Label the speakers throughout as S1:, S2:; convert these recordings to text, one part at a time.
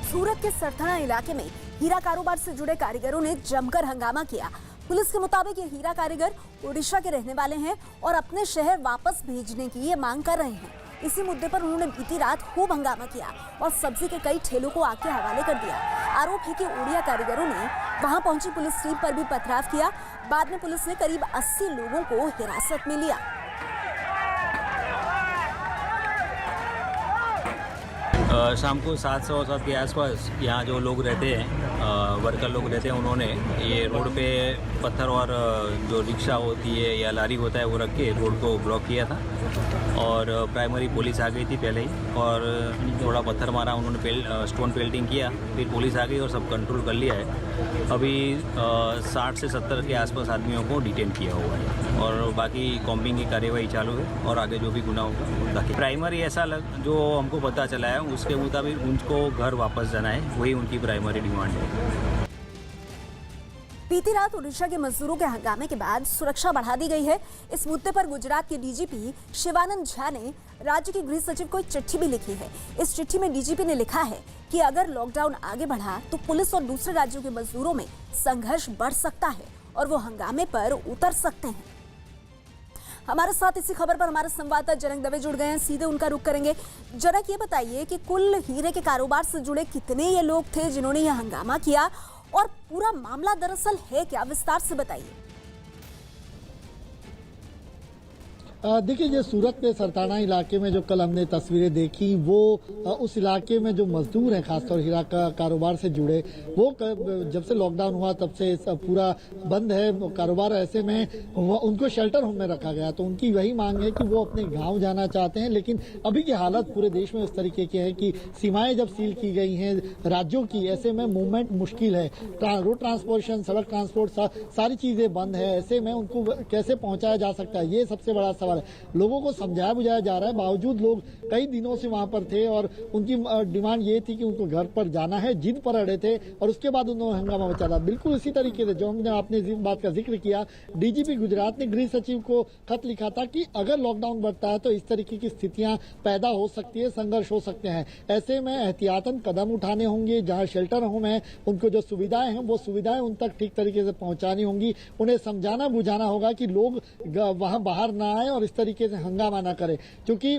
S1: सूरत के सरथाना इलाके में हीरा कारोबार से जुड़े कारीगरों ने जमकर हंगामा किया। पुलिस के मुताबिक ये हीरा कारीगर उड़ीसा के रहने वाले हैं और अपने शहर वापस भेजने की ये मांग कर रहे हैं। इसी मुद्दे पर उन्होंने बीती रात खूब हंगामा किया और सब्जी के कई ठेलों को आग के हवाले कर दिया। आरोप है कि उड़िया कारीगरों ने वहां पहुंची पुलिस टीम पर भी पथराव किया। बाद में पुलिस ने करीब 80 लोगों को हिरासत में लिया।
S2: शाम को 7:15 के आसपास यहाँ जो लोग रहते हैं, वर्कर लोग रहते हैं, उन्होंने ये रोड पे पत्थर और जो रिक्शा होती है या लारी होता है वो रख के रोड को ब्लॉक किया था और प्राइमरी पुलिस आ गई थी पहले ही और थोड़ा पत्थर मारा, उन्होंने स्टोन पेल्टिंग किया, फिर पुलिस आ गई और सब कंट्रोल कर लिया है। अभी 60 से 70 के आसपास आदमियों को डिटेन किया हुआ है और बाकी कॉम्बिंग की कार्यवाही चालू है और आगे जो भी गुनाह होगा ताकि प्राइमरी ऐसा जो हमको पता चला है उसके मुताबिक उनको घर वापस जाना है, वही उनकी प्राइमरी डिमांड है।
S1: बीती रात उड़ीसा के मजदूरों के हंगामे के बाद सुरक्षा बढ़ा दी गई है। इस मुद्दे पर गुजरात के डीजीपी शिवानंद झा ने राज्य के गृह सचिव को एक चिट्ठी भी लिखी है। इस चिट्ठी में डीजीपी ने लिखा है कि अगर लॉकडाउन आगे बढ़ा तो पुलिस और दूसरे राज्यों के मजदूरों में संघर्ष बढ़ सकता है और वो हंगामे पर उतर सकते हैं। हमारे साथ इसी खबर पर हमारे संवाददाता जनक दवे जुड़ गए हैं, सीधे उनका रुख करेंगे। जनक, ये बताइए कि कुल हीरे के कारोबार से जुड़े कितने ये लोग थे जिन्होंने ये हंगामा किया और पूरा मामला दरअसल है क्या, विस्तार से बताइए।
S3: देखिए, ये सूरत के सरथाना इलाके में जो कल हमने तस्वीरें देखी वो उस इलाके में जो मजदूर हैं खासतौर हीरा का कारोबार से जुड़े, वो जब से लॉकडाउन हुआ तब से पूरा बंद है कारोबार। ऐसे में उनको शेल्टर होम में रखा गया, तो उनकी वही मांग है कि वो अपने गांव जाना चाहते हैं। लेकिन अभी की हालत पूरे देश में उस तरीके की है कि सीमाएं जब सील की गई हैं राज्यों की, ऐसे में मूवमेंट मुश्किल है। रोड ट्रांसपोर्टेशन, सड़क ट्रांसपोर्ट, सारी चीजें बंद है। ऐसे में उनको कैसे पहुंचाया जा सकता है, ये सबसे बड़ा सवाल। लोगों को समझाया बुझाया जा रहा है, बावजूद लोग कई दिनों से वहां पर थे और उनकी डिमांड ये थी कि उनको घर पर जाना है, जिद पर अड़े थे और उसके बाद उन्होंने हंगामा मचा था। बिल्कुल इसी तरीके से जो हमने आपने इस बात का जिक्र किया, डीजीपी गुजरात ने गृह सचिव को खत लिखा था कि अगर लॉकडाउन बढ़ता है तो इस तरीके की स्थितियां पैदा हो सकती है, संघर्ष हो सकते हैं। ऐसे में एहतियातन कदम उठाने होंगे। जहां शेल्टर होम है उनको जो सुविधाएं हैं वो सुविधाएं उन तक ठीक तरीके से पहुंचानी होंगी। उन्हें समझाना बुझाना होगा कि लोग वहां बाहर ना आए और इस तरीके से हंगामा ना करें, क्योंकि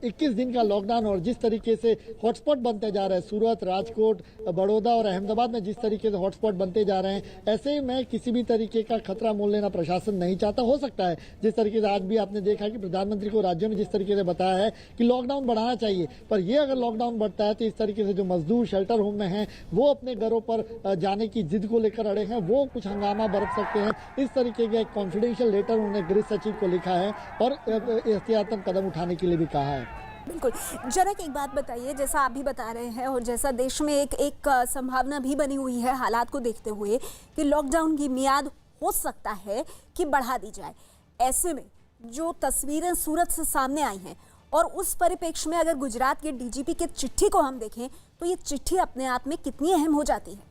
S3: 21 दिन का लॉकडाउन और जिस तरीके से हॉटस्पॉट बनते जा रहे हैं, सूरत, राजकोट, बड़ौदा और अहमदाबाद में जिस तरीके से हॉटस्पॉट बनते जा रहे हैं, ऐसे में किसी भी तरीके का खतरा मोल लेना प्रशासन नहीं चाहता। हो सकता है जिस तरीके से आज भी आपने देखा कि प्रधानमंत्री को राज्यों ने जिस तरीके से बताया है कि लॉकडाउन बढ़ाना चाहिए, पर यह अगर लॉकडाउन बढ़ता है तो इस तरीके से जो मजदूर शेल्टर होम में हैं वो अपने घरों पर जाने की जिद को लेकर अड़े हैं, वो कुछ हंगामा बरत सकते हैं। इस तरीके का एक कॉन्फिडेंशियल लेटर उन्होंने गृह सचिव को लिखा है और एहतियातन कदम उठाने के लिए भी कहा है।
S1: बिल्कुल जनक, एक बात बताइए, जैसा आप भी बता रहे हैं और जैसा देश में एक संभावना भी बनी हुई है हालात को देखते हुए कि लॉकडाउन की मियाद हो सकता है कि बढ़ा दी जाए, ऐसे में जो तस्वीरें सूरत से सामने आई हैं और उस परिप्रेक्ष्य में अगर गुजरात के डीजीपी के चिट्ठी को हम देखें तो ये चिट्ठी अपने आप में कितनी अहम हो जाती है?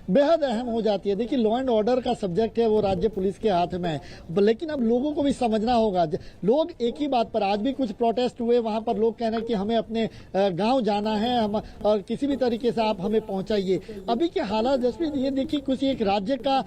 S3: बेहद अहम हो जाती है। देखिए, लॉ एंड ऑर्डर का सब्जेक्ट है वो राज्य पुलिस के हाथ में है, लेकिन अब लोगों को भी समझना होगा। लोग एक ही बात पर, आज भी कुछ प्रोटेस्ट हुए, वहां पर लोग कह रहे हैं कि हमें अपने गांव जाना है, हम और किसी भी तरीके से आप हमें पहुंचाइए। अभी के हालात जसप्रीत, ये देखिए कुछ एक राज्य का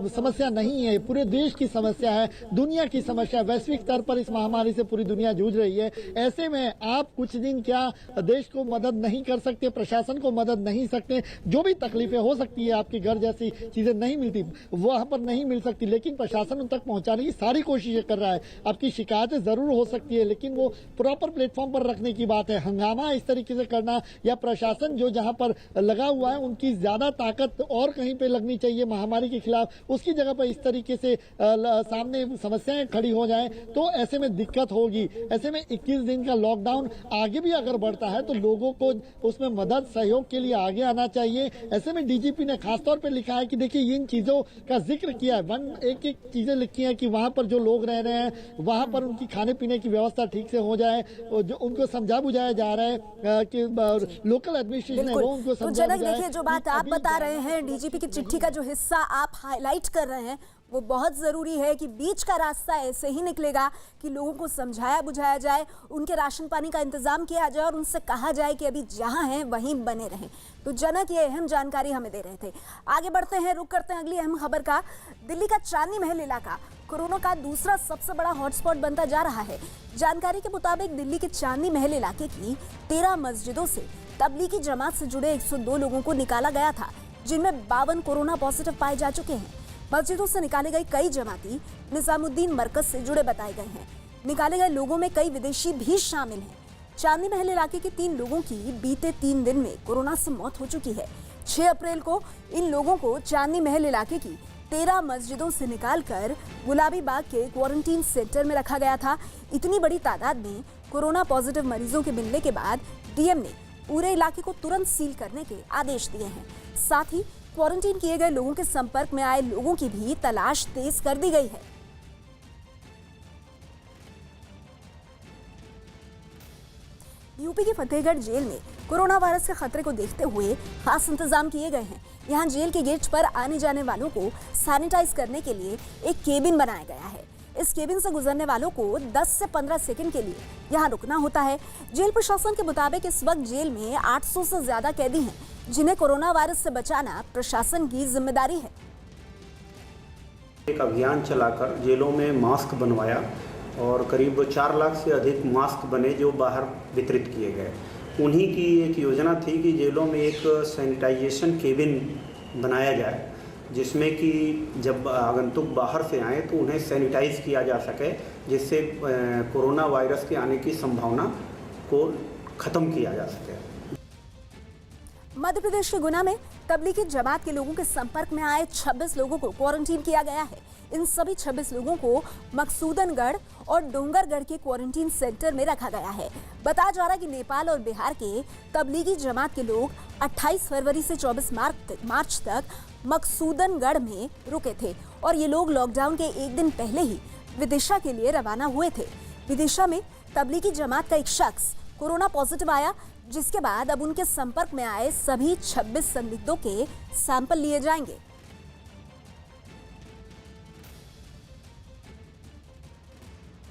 S3: समस्या नहीं है, पूरे देश की समस्या है, दुनिया की समस्या, वैश्विक स्तर पर इस महामारी से पूरी दुनिया जूझ रही है। ऐसे में आप कुछ दिन क्या देश को मदद नहीं कर सकते, प्रशासन को मदद नहीं सकते? जो भी तकलीफें हो सकती है, आपकी घर जैसी चीजें नहीं मिलती, वहां पर नहीं मिल सकती, लेकिन प्रशासन उन तक पहुंचाने की सारी कोशिशें कर रहा है। आपकी शिकायतें जरूर हो सकती है, लेकिन वो प्रॉपर प्लेटफॉर्म पर रखने की बात है। हंगामा इस तरीके से करना या प्रशासन जो जहां पर लगा हुआ है उनकी ज्यादा ताकत और कहीं पे लगनी चाहिए महामारी के खिलाफ, उसकी जगह पर इस तरीके से सामने समस्याएं खड़ी हो जाए तो ऐसे में दिक्कत होगी। ऐसे में 21 दिन का लॉकडाउन आगे भी अगर बढ़ता है तो लोगों को उसमें मदद सहयोग के लिए आगे आना चाहिए। ऐसे में डीजीपी ने खासतौर पे लिखा है कि देखिए इन चीजों का जिक्र किया है, एक चीजें लिखी है कि वहां पर जो लोग रह रहे हैं वहां पर उनकी खाने पीने की व्यवस्था ठीक से हो जाए, जो उनको समझा बुझाया जा रहा है कि लोकल एडमिनिस्ट्रेशन है वो उनको समझा बुझाए।
S1: देखिए, जो बात आप बता रहे हैं, डीजीपी की चिट्ठी का जो हिस्सा आप हाईलाइट कर रहे हैं वो बहुत ज़रूरी है कि बीच का रास्ता ऐसे ही निकलेगा कि लोगों को समझाया बुझाया जाए, उनके राशन पानी का इंतजाम किया जाए और उनसे कहा जाए कि अभी जहां हैं वहीं बने रहें। तो जनक ये अहम जानकारी हमें दे रहे थे। आगे बढ़ते हैं, रुक करते हैं अगली अहम खबर का। दिल्ली का चांदनी महल इलाका कोरोना का दूसरा सबसे बड़ा हॉटस्पॉट बनता जा रहा है। जानकारी के मुताबिक दिल्ली के चांदनी महल इलाके की 13 मस्जिदों से तबलीगी जमात से जुड़े 102 लोगों को निकाला गया था, जिनमें 52 कोरोना पॉजिटिव पाए जा चुके हैं। मस्जिदों से निकाले गए कई जमाती निजामुद्दीन मरकज से जुड़े बताए गए हैं। निकाले गए लोगों में कई विदेशी भी शामिल हैं। चांदनी महल इलाके के 3 लोगों की बीते 3 दिन में कोरोना से मौत हो चुकी है। 6 अप्रैल को इन लोगों को चांदनी महल इलाके की 13 मस्जिदों से निकालकर गुलाबी बाग के क्वारंटीन सेंटर में रखा गया था। इतनी बड़ी तादाद में कोरोना पॉजिटिव मरीजों के मिलने के बाद डीएम ने पूरे इलाके को तुरंत सील करने के आदेश दिए हैं। साथ ही क्वारंटीन किए गए लोगों के संपर्क में आए लोगों की भी तलाश तेज कर दी गई है। यूपी के फतेहगढ़ जेल में कोरोना वायरस के खतरे को देखते हुए खास इंतजाम किए गए हैं। यहां जेल के गेट पर आने जाने वालों को सैनिटाइज करने के लिए एक केबिन बनाया गया है। इस केबिन से गुजरने वालों को 10 से 15 सेकंड के लिए यहां रुकना होता है। जेल प्रशासन के मुताबिक इस वक्त जेल में 800 से ज्यादा कैदी हैं, जिन्हें कोरोना वायरस से बचाना प्रशासन की जिम्मेदारी है।
S4: एक अभियान चलाकर जेलों में मास्क बनवाया और करीब 4 लाख से अधिक मास्क बने जो बाहर वितरित किए गए। उन्हीं की एक योजना थी कि जेलों में एक सैनिटाइजेशन केबिन बनाया जाए, जिसमें कि जब आगंतुक बाहर से आए तो उन्हें सैनिटाइज किया जा सके, जिससे कोरोना वायरस के आने की संभावना को ख़त्म किया जा सके।
S1: मध्य प्रदेश के गुना में तबलीगी जमात के लोगों के संपर्क में आए 26 लोगों को क्वारंटीन किया गया है। इन सभी 26 लोगों को मकसूदनगढ़ और डोंगरगढ़ के क्वारंटीन सेंटर में रखा गया है। बताया जा रहा है कि नेपाल और बिहार के तबलीगी जमात के लोग 28 फरवरी से 24 मार्च तक मकसूदनगढ़ में रुके थे और ये लोग लॉकडाउन के एक दिन पहले ही विदिशा के लिए रवाना हुए थे। विदिशा में तबलीगी जमात का एक शख्स कोरोना पॉजिटिव आया, जिसके बाद अब उनके संपर्क में आए सभी 26 संदिग्धों के सैंपल लिए जाएंगे।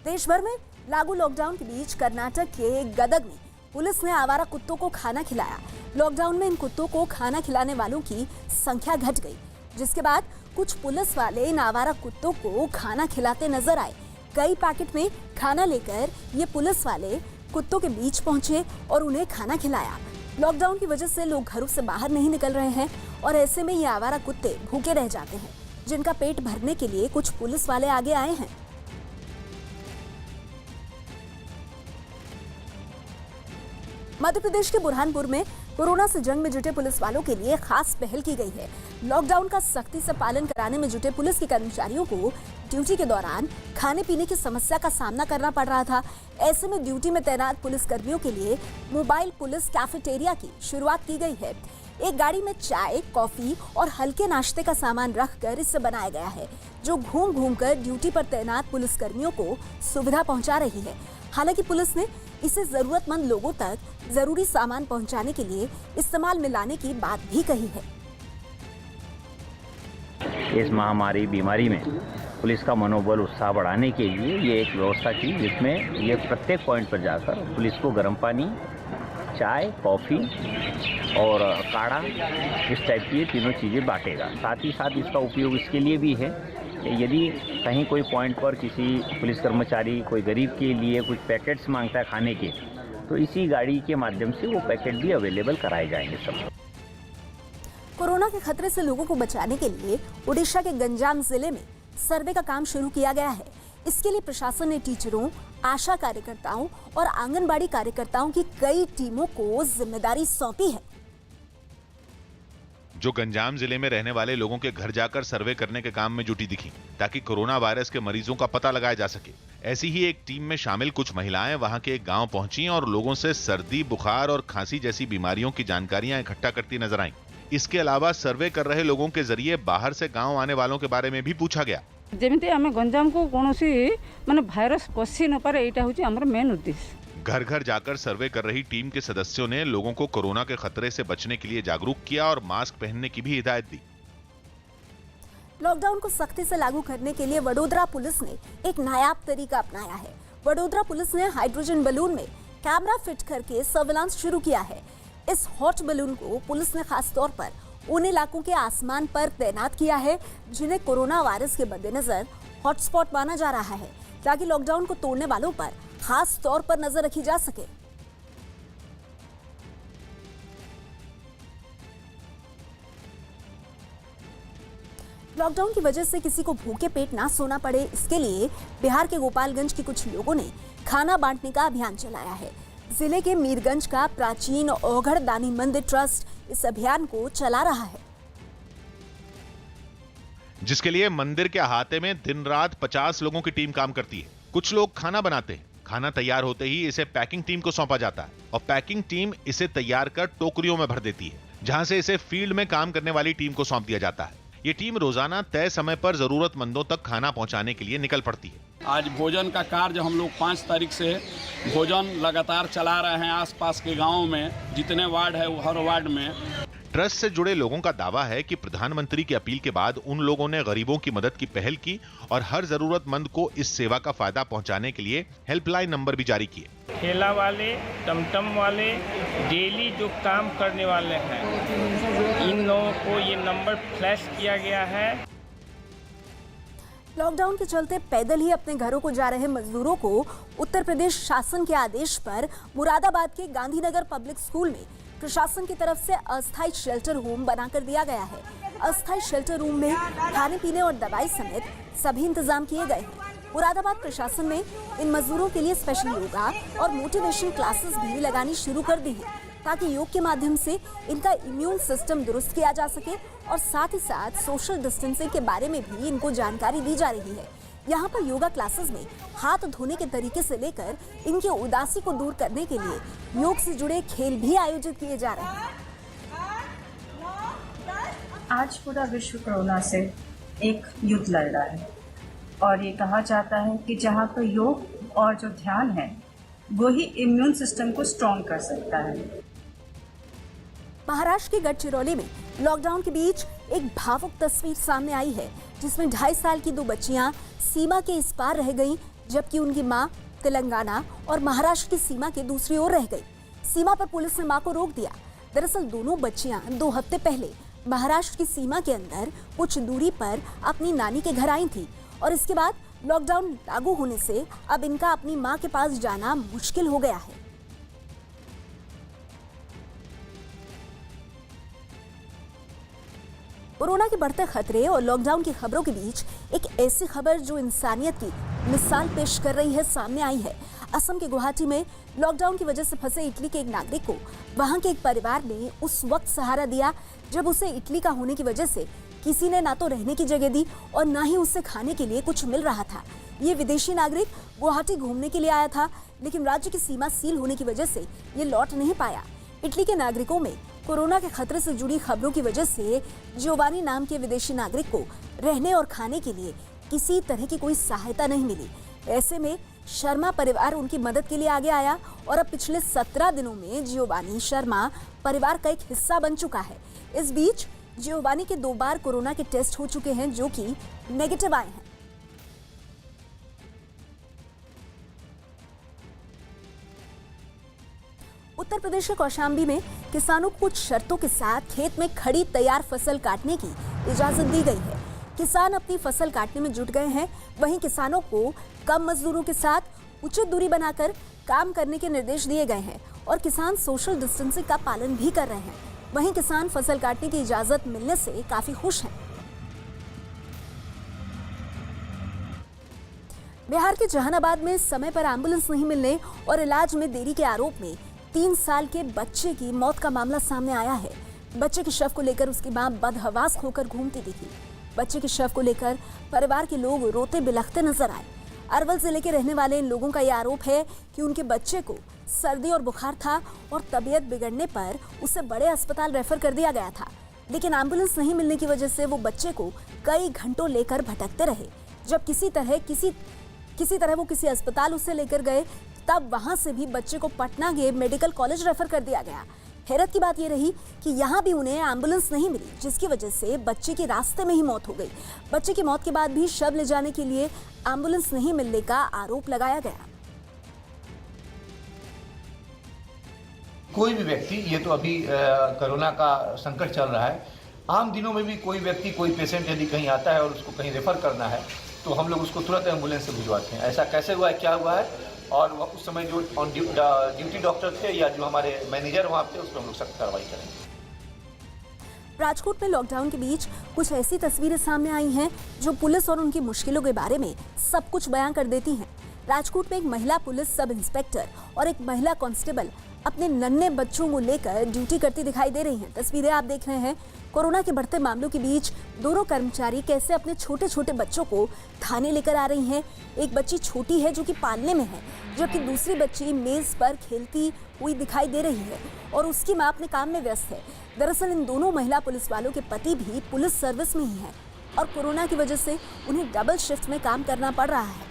S1: देश भर में लागू लॉकडाउन के बीच कर्नाटक के गदग में पुलिस ने आवारा कुत्तों को खाना खिलाया। लॉकडाउन में इन कुत्तों को खाना खिलाने वालों की संख्या घट गई, जिसके बाद कुछ पुलिस वाले इन आवारा कुत्तों को खाना खिलाते नजर आए। कई पैकेट में खाना लेकर ये पुलिस वाले कुत्तों के बीच पहुंचे और उन्हें खाना खिलाया। लॉकडाउन की वजह से लोग घरों से बाहर नहीं निकल रहे हैं और ऐसे में ये आवारा कुत्ते भूखे रह जाते हैं, जिनका पेट भरने के लिए कुछ पुलिस वाले आगे आए हैं। मध्य प्रदेश के बुरहानपुर में कोरोना से जंग में जुटे पुलिस वालों के लिए खास पहल की गई है। लॉकडाउन का सख्ती से पालन कराने में जुटे पुलिस के कर्मचारियों को ड्यूटी के दौरान खाने पीने की समस्या का सामना करना पड़ रहा था। ऐसे में ड्यूटी में तैनात पुलिस कर्मियों के लिए मोबाइल पुलिस कैफेटेरिया की शुरुआत की गई है। एक गाड़ी में चाय, कॉफी और हल्के नाश्ते का सामान रखकर इसे बनाया गया है, जो घूम घूम कर ड्यूटी पर तैनात पुलिस कर्मियों को सुविधा पहुंचा रही है। हालांकि पुलिस ने इसे जरूरतमंद लोगों तक जरूरी सामान पहुंचाने के लिए इस्तेमाल में लाने की बात भी कही है।
S5: इस महामारी बीमारी में पुलिस का मनोबल उत्साह बढ़ाने के लिए ये एक व्यवस्था की, जिसमें ये प्रत्येक पॉइंट पर जाकर पुलिस को गर्म पानी, चाय, कॉफ़ी और काढ़ा, इस टाइप की ये तीनों चीज़ें बांटेगा। साथ ही साथ इसका उपयोग इसके लिए भी है कि यदि कहीं कोई पॉइंट पर किसी पुलिस कर्मचारी कोई गरीब के लिए कुछ पैकेट्स मांगता है खाने के, तो इसी गाड़ी के माध्यम से वो पैकेट भी अवेलेबल कराए जाएंगे सब।
S1: कोरोना के खतरे से लोगों को बचाने के लिए ओडिशा के गंजाम जिले में सर्वे का काम शुरू किया गया है। इसके लिए प्रशासन ने टीचरों, आशा कार्यकर्ताओं और आंगनबाड़ी कार्यकर्ताओं की कई टीमों को जिम्मेदारी सौंपी है,
S6: जो गंजाम जिले में रहने वाले लोगों के घर जाकर सर्वे करने के काम में जुटी दिखी, ताकि कोरोना वायरस के मरीजों का पता लगाया जा सके। ऐसी ही एक टीम में शामिल कुछ महिलाएं वहां के एक गांव पहुंची और लोगों से सर्दी, बुखार और खांसी जैसी बीमारियों की जानकारियां इकट्ठा करती नजर आईं। इसके अलावा सर्वे कर रहे लोगों के जरिए बाहर से गाँव आने वालों के बारे में भी पूछा गया।
S7: जेमिति आमे गंजाम को कोनोसी माने भाइरस पसी न पारे, एटा होची हमर मेन उद्देश्य।
S6: घर घर जाकर सर्वे कर रही टीम के सदस्यों ने लोगों को कोरोना के खतरे से बचने के लिए जागरूक किया और मास्क पहनने की भी हिदायत दी।
S1: लॉकडाउन को सख्ती से लागू करने के लिए वडोदरा पुलिस ने एक नायाब तरीका अपनाया है। वडोदरा पुलिस ने हाइड्रोजन बलून में कैमरा फिट करके सर्विलांस शुरू किया है। इस हॉट बलून को पुलिस ने खास तौर पर उन इलाकों के आसमान पर तैनात किया है जिन्हें कोरोना वायरस के मद्देनजर हॉटस्पॉट माना जा रहा है, ताकि लॉकडाउन को तोड़ने वालों पर खास तौर पर नजर रखी जा सके। लॉकडाउन की वजह से किसी को भूखे पेट ना सोना पड़े, इसके लिए बिहार के गोपालगंज के कुछ लोगों ने खाना बांटने का अभियान चलाया है। जिले के मीरगंज का प्राचीन ओघड़ दानी मंदिर ट्रस्ट इस अभियान को चला रहा है,
S6: जिसके लिए मंदिर के अहाते में दिन रात 50 लोगों की टीम काम करती है। कुछ लोग खाना बनाते हैं, खाना तैयार होते ही इसे पैकिंग टीम को सौंपा जाता है और पैकिंग टीम इसे तैयार कर टोकरियों में भर देती है, जहां से इसे फील्ड में काम करने वाली टीम को सौंप दिया जाता है। ये टीम रोजाना तय समय पर जरूरतमंदों तक खाना पहुंचाने के लिए निकल पड़ती है।
S8: आज भोजन का कार्य हम लोग 5 तारीख से भोजन लगातार चला रहे हैं। आसपास के गांवों में जितने वार्ड है हर वार्ड में।
S6: ट्रस्ट से जुड़े लोगों का दावा है कि प्रधानमंत्री की अपील के बाद उन लोगों ने गरीबों की मदद की पहल की और हर जरूरतमंद को इस सेवा का फायदा पहुंचाने के लिए हेल्पलाइन नंबर भी जारी किए।
S9: ठेला वाले, टमटम वाले, डेली जो काम करने वाले हैं, इन लोगों को ये नंबर फ्लैश किया गया है।
S1: लॉकडाउन के चलते पैदल ही अपने घरों को जा रहे मजदूरों को उत्तर प्रदेश शासन के आदेश पर मुरादाबाद के गांधीनगर पब्लिक स्कूल में प्रशासन की तरफ से अस्थायी शेल्टर होम बनाकर दिया गया है। अस्थायी शेल्टर रूम में खाने पीने और दवाई समेत सभी इंतजाम किए गए हैं। मुरादाबाद प्रशासन ने इन मजदूरों के लिए स्पेशल योगा और मोटिवेशन क्लासेस भी लगानी शुरू कर दी है, ताकि योग के माध्यम से इनका इम्यून सिस्टम दुरुस्त किया जा सके और साथ ही साथ सोशल डिस्टेंसिंग के बारे में भी इनको जानकारी दी जा रही है। यहाँ पर योगा क्लासेस में हाथ धोने के तरीके से लेकर इनकी उदासी को दूर करने के लिए योग से जुड़े खेल भी आयोजित किए जा रहे हैं।
S10: आज पूरा विश्व कोरोना से एक युद्ध लड़ रहा है और ये कहा जाता है कि जहाँ पर योग और जो ध्यान है वो ही इम्यून सिस्टम को स्ट्रॉन्ग कर सकता है।
S1: महाराष्ट्र के गढ़चिरौली में लॉकडाउन के बीच एक भावुक तस्वीर सामने आई है, जिसमें 2.5 साल की 2 बच्चियां सीमा के इस पार रह गईं, जबकि उनकी मां तेलंगाना और महाराष्ट्र की सीमा के दूसरी ओर रह गई। सीमा पर पुलिस ने मां को रोक दिया। दरअसल दोनों बच्चियां 2 हफ्ते पहले महाराष्ट्र की सीमा के अंदर कुछ दूरी पर अपनी नानी के घर आई थी और इसके बाद लॉकडाउन लागू होने से अब इनका अपनी मां के पास जाना मुश्किल हो गया है। कोरोना के बढ़ते खतरे और लॉकडाउन की खबरों के बीच एक ऐसी खबर जो इंसानियत की मिसाल पेश कर रही है सामने आई है। असम के गुवाहाटी में लॉकडाउन की वजह से फंसे इटली के एक नागरिक को वहां के एक परिवार ने उस वक्त सहारा दिया जब उसे इटली का होने की वजह से किसी ने ना तो रहने की जगह दी और ना ही उसे खाने के लिए कुछ मिल रहा था। ये विदेशी नागरिक गुवाहाटी घूमने के लिए आया था, लेकिन राज्य की सीमा सील होने की वजह से ये लौट नहीं पाया। इटली के नागरिकों में कोरोना के खतरे से जुड़ी खबरों की वजह से जियोवानी नाम के विदेशी नागरिक को रहने और खाने के लिए किसी तरह की कोई सहायता नहीं मिली। ऐसे में शर्मा परिवार उनकी मदद के लिए आगे आया और अब पिछले 17 दिनों में जियोवानी शर्मा परिवार का एक हिस्सा बन चुका है। इस बीच जियोवानी के 2 बार कोरोना के टेस्ट हो चुके हैं, जो कि नेगेटिव आए हैं। उत्तर प्रदेश के कौशाम्बी में किसानों को कुछ शर्तों के साथ खेत में खड़ी तैयार फसल काटने की इजाजत दी गई है। किसान अपनी फसल काटने में जुट गए हैं। वहीं किसानों को कम मजदूरों के साथ उचित दूरी बनाकर काम करने के निर्देश दिए गए हैं और किसान सोशल डिस्टेंसिंग का पालन भी कर रहे हैं। वहीं किसान फसल काटने की इजाजत मिलने से काफी खुश हैं। बिहार के जहानाबाद में समय पर एम्बुलेंस नहीं मिलने और इलाज में देरी के आरोप में 3 साल के बच्चे की मौत का मामला सामने आया है। बच्चे के शव को लेकर उसकी मां बदहवास होकर घूमती दिखी। बच्चे के शव को लेकर परिवार के लोग रोते बिलखते नजर आए। अरवल जिले के रहने वाले इन लोगों का यह आरोप है कि उनके बच्चे को सर्दी और बुखार था और तबीयत बिगड़ने पर उसे बड़े अस्पताल रेफर कर दिया गया था, लेकिन एम्बुलेंस नहीं मिलने की वजह से वो बच्चे को कई घंटों लेकर भटकते रहे। जब किसी तरह वो किसी अस्पताल उसे लेकर गए, तब वहां से भी बच्चे को पटना के मेडिकल कॉलेज रेफर कर दिया गया। हैरत की बात यह रही कि यहाँ भी उन्हें एम्बुलेंस नहीं मिली, जिसकी वजह से बच्चे की रास्ते में ही मौत हो गई। बच्चे की मौत के बाद भी शव ले जाने के लिए एम्बुलेंस नहीं मिलने का आरोप लगाया गया।
S11: कोई भी व्यक्ति, ये तो अभी कोरोना का संकट चल रहा है, आम दिनों में भी कोई व्यक्ति, कोई पेशेंट यदि कहीं आता है और उसको कहीं रेफर करना है तो हम लोग उसको तुरंत एम्बुलेंस से भिजवाते हैं। ऐसा कैसे हुआ है, क्या हुआ है, और उस समय जो ऑन ड्यूटी डॉक्टर थे या जो हमारे मैनेजर वहाँ थे, उस पर हम लोग सख्त कार्रवाई करेंगे।
S1: राजकोट में लॉकडाउन के बीच कुछ ऐसी तस्वीरें सामने आई हैं जो पुलिस और उनकी मुश्किलों के बारे में सब कुछ बयां कर देती हैं। राजकोट में एक महिला पुलिस सब इंस्पेक्टर और एक महिला कांस्टेबल अपने नन्हे बच्चों को लेकर ड्यूटी करती दिखाई दे रही हैं। तस्वीरें आप देख रहे हैं। कोरोना के बढ़ते मामलों के बीच दोनों कर्मचारी कैसे अपने छोटे छोटे बच्चों को थाने लेकर आ रही हैं। एक बच्ची छोटी है जो कि पालने में है, जबकि दूसरी बच्ची मेज पर खेलती हुई दिखाई दे रही है और उसकी मां अपने काम में व्यस्त है। दरअसल इन दोनों महिला पुलिस वालों के पति भी पुलिस सर्विस में ही है और कोरोना की वजह से उन्हें डबल शिफ्ट में काम करना पड़ रहा है।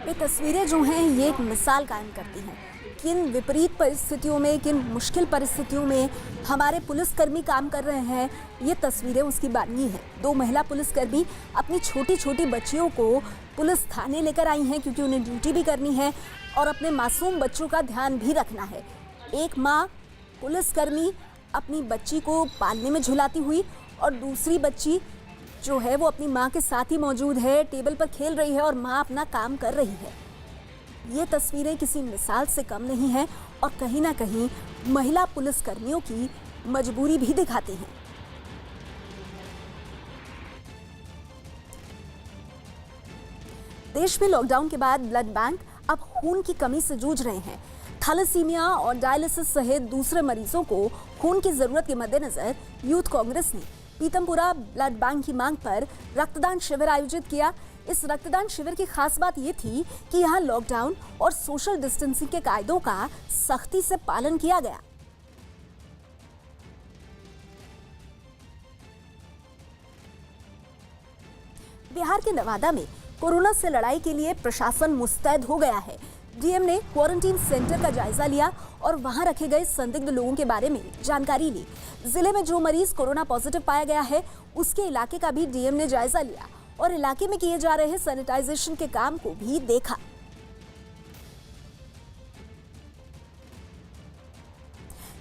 S1: ये तस्वीरें जो हैं ये एक मिसाल कायम करती हैं किन विपरीत परिस्थितियों में, किन मुश्किल परिस्थितियों में हमारे पुलिसकर्मी काम कर रहे हैं। ये तस्वीरें उसकी बानी है। दो महिला पुलिसकर्मी अपनी छोटी छोटी बच्चियों को पुलिस थाने लेकर आई हैं क्योंकि उन्हें ड्यूटी भी करनी है और अपने मासूम बच्चों का ध्यान भी रखना है। एक माँ पुलिसकर्मी अपनी बच्ची को पालने में झुलाती हुई और दूसरी बच्ची जो है वो अपनी माँ के साथ ही मौजूद है, टेबल पर खेल रही है और माँ अपना काम कर रही है। ये तस्वीरें किसी मिसाल से कम नहीं है और कहीं ना कहीं महिला पुलिसकर्मियों की मजबूरी भी दिखाती हैं। देश में लॉकडाउन के बाद ब्लड बैंक अब खून की कमी से जूझ रहे हैं। थैलेसीमिया और डायलिसिस सहित दूसरे मरीजों को खून की जरूरत के मद्देनजर यूथ कांग्रेस ने पीतमपुरा ब्लड बैंक की मांग पर रक्तदान शिविर आयोजित किया। इस रक्तदान शिविर की खास बात ये थी कि यहाँ लॉकडाउन और सोशल डिस्टेंसिंग के कायदों का सख्ती से पालन किया गया। बिहार के नवादा में कोरोना से लड़ाई के लिए प्रशासन मुस्तैद हो गया है। डीएम ने क्वारंटीन सेंटर का जायजा लिया और वहां रखे गए संदिग्ध लोगों के बारे में जानकारी ली। जिले में जो मरीज कोरोना पॉजिटिव पाया गया है उसके इलाके का भी डीएम ने जायजा लिया और इलाके में किए जा रहे सैनिटाइजेशन के काम को भी देखा।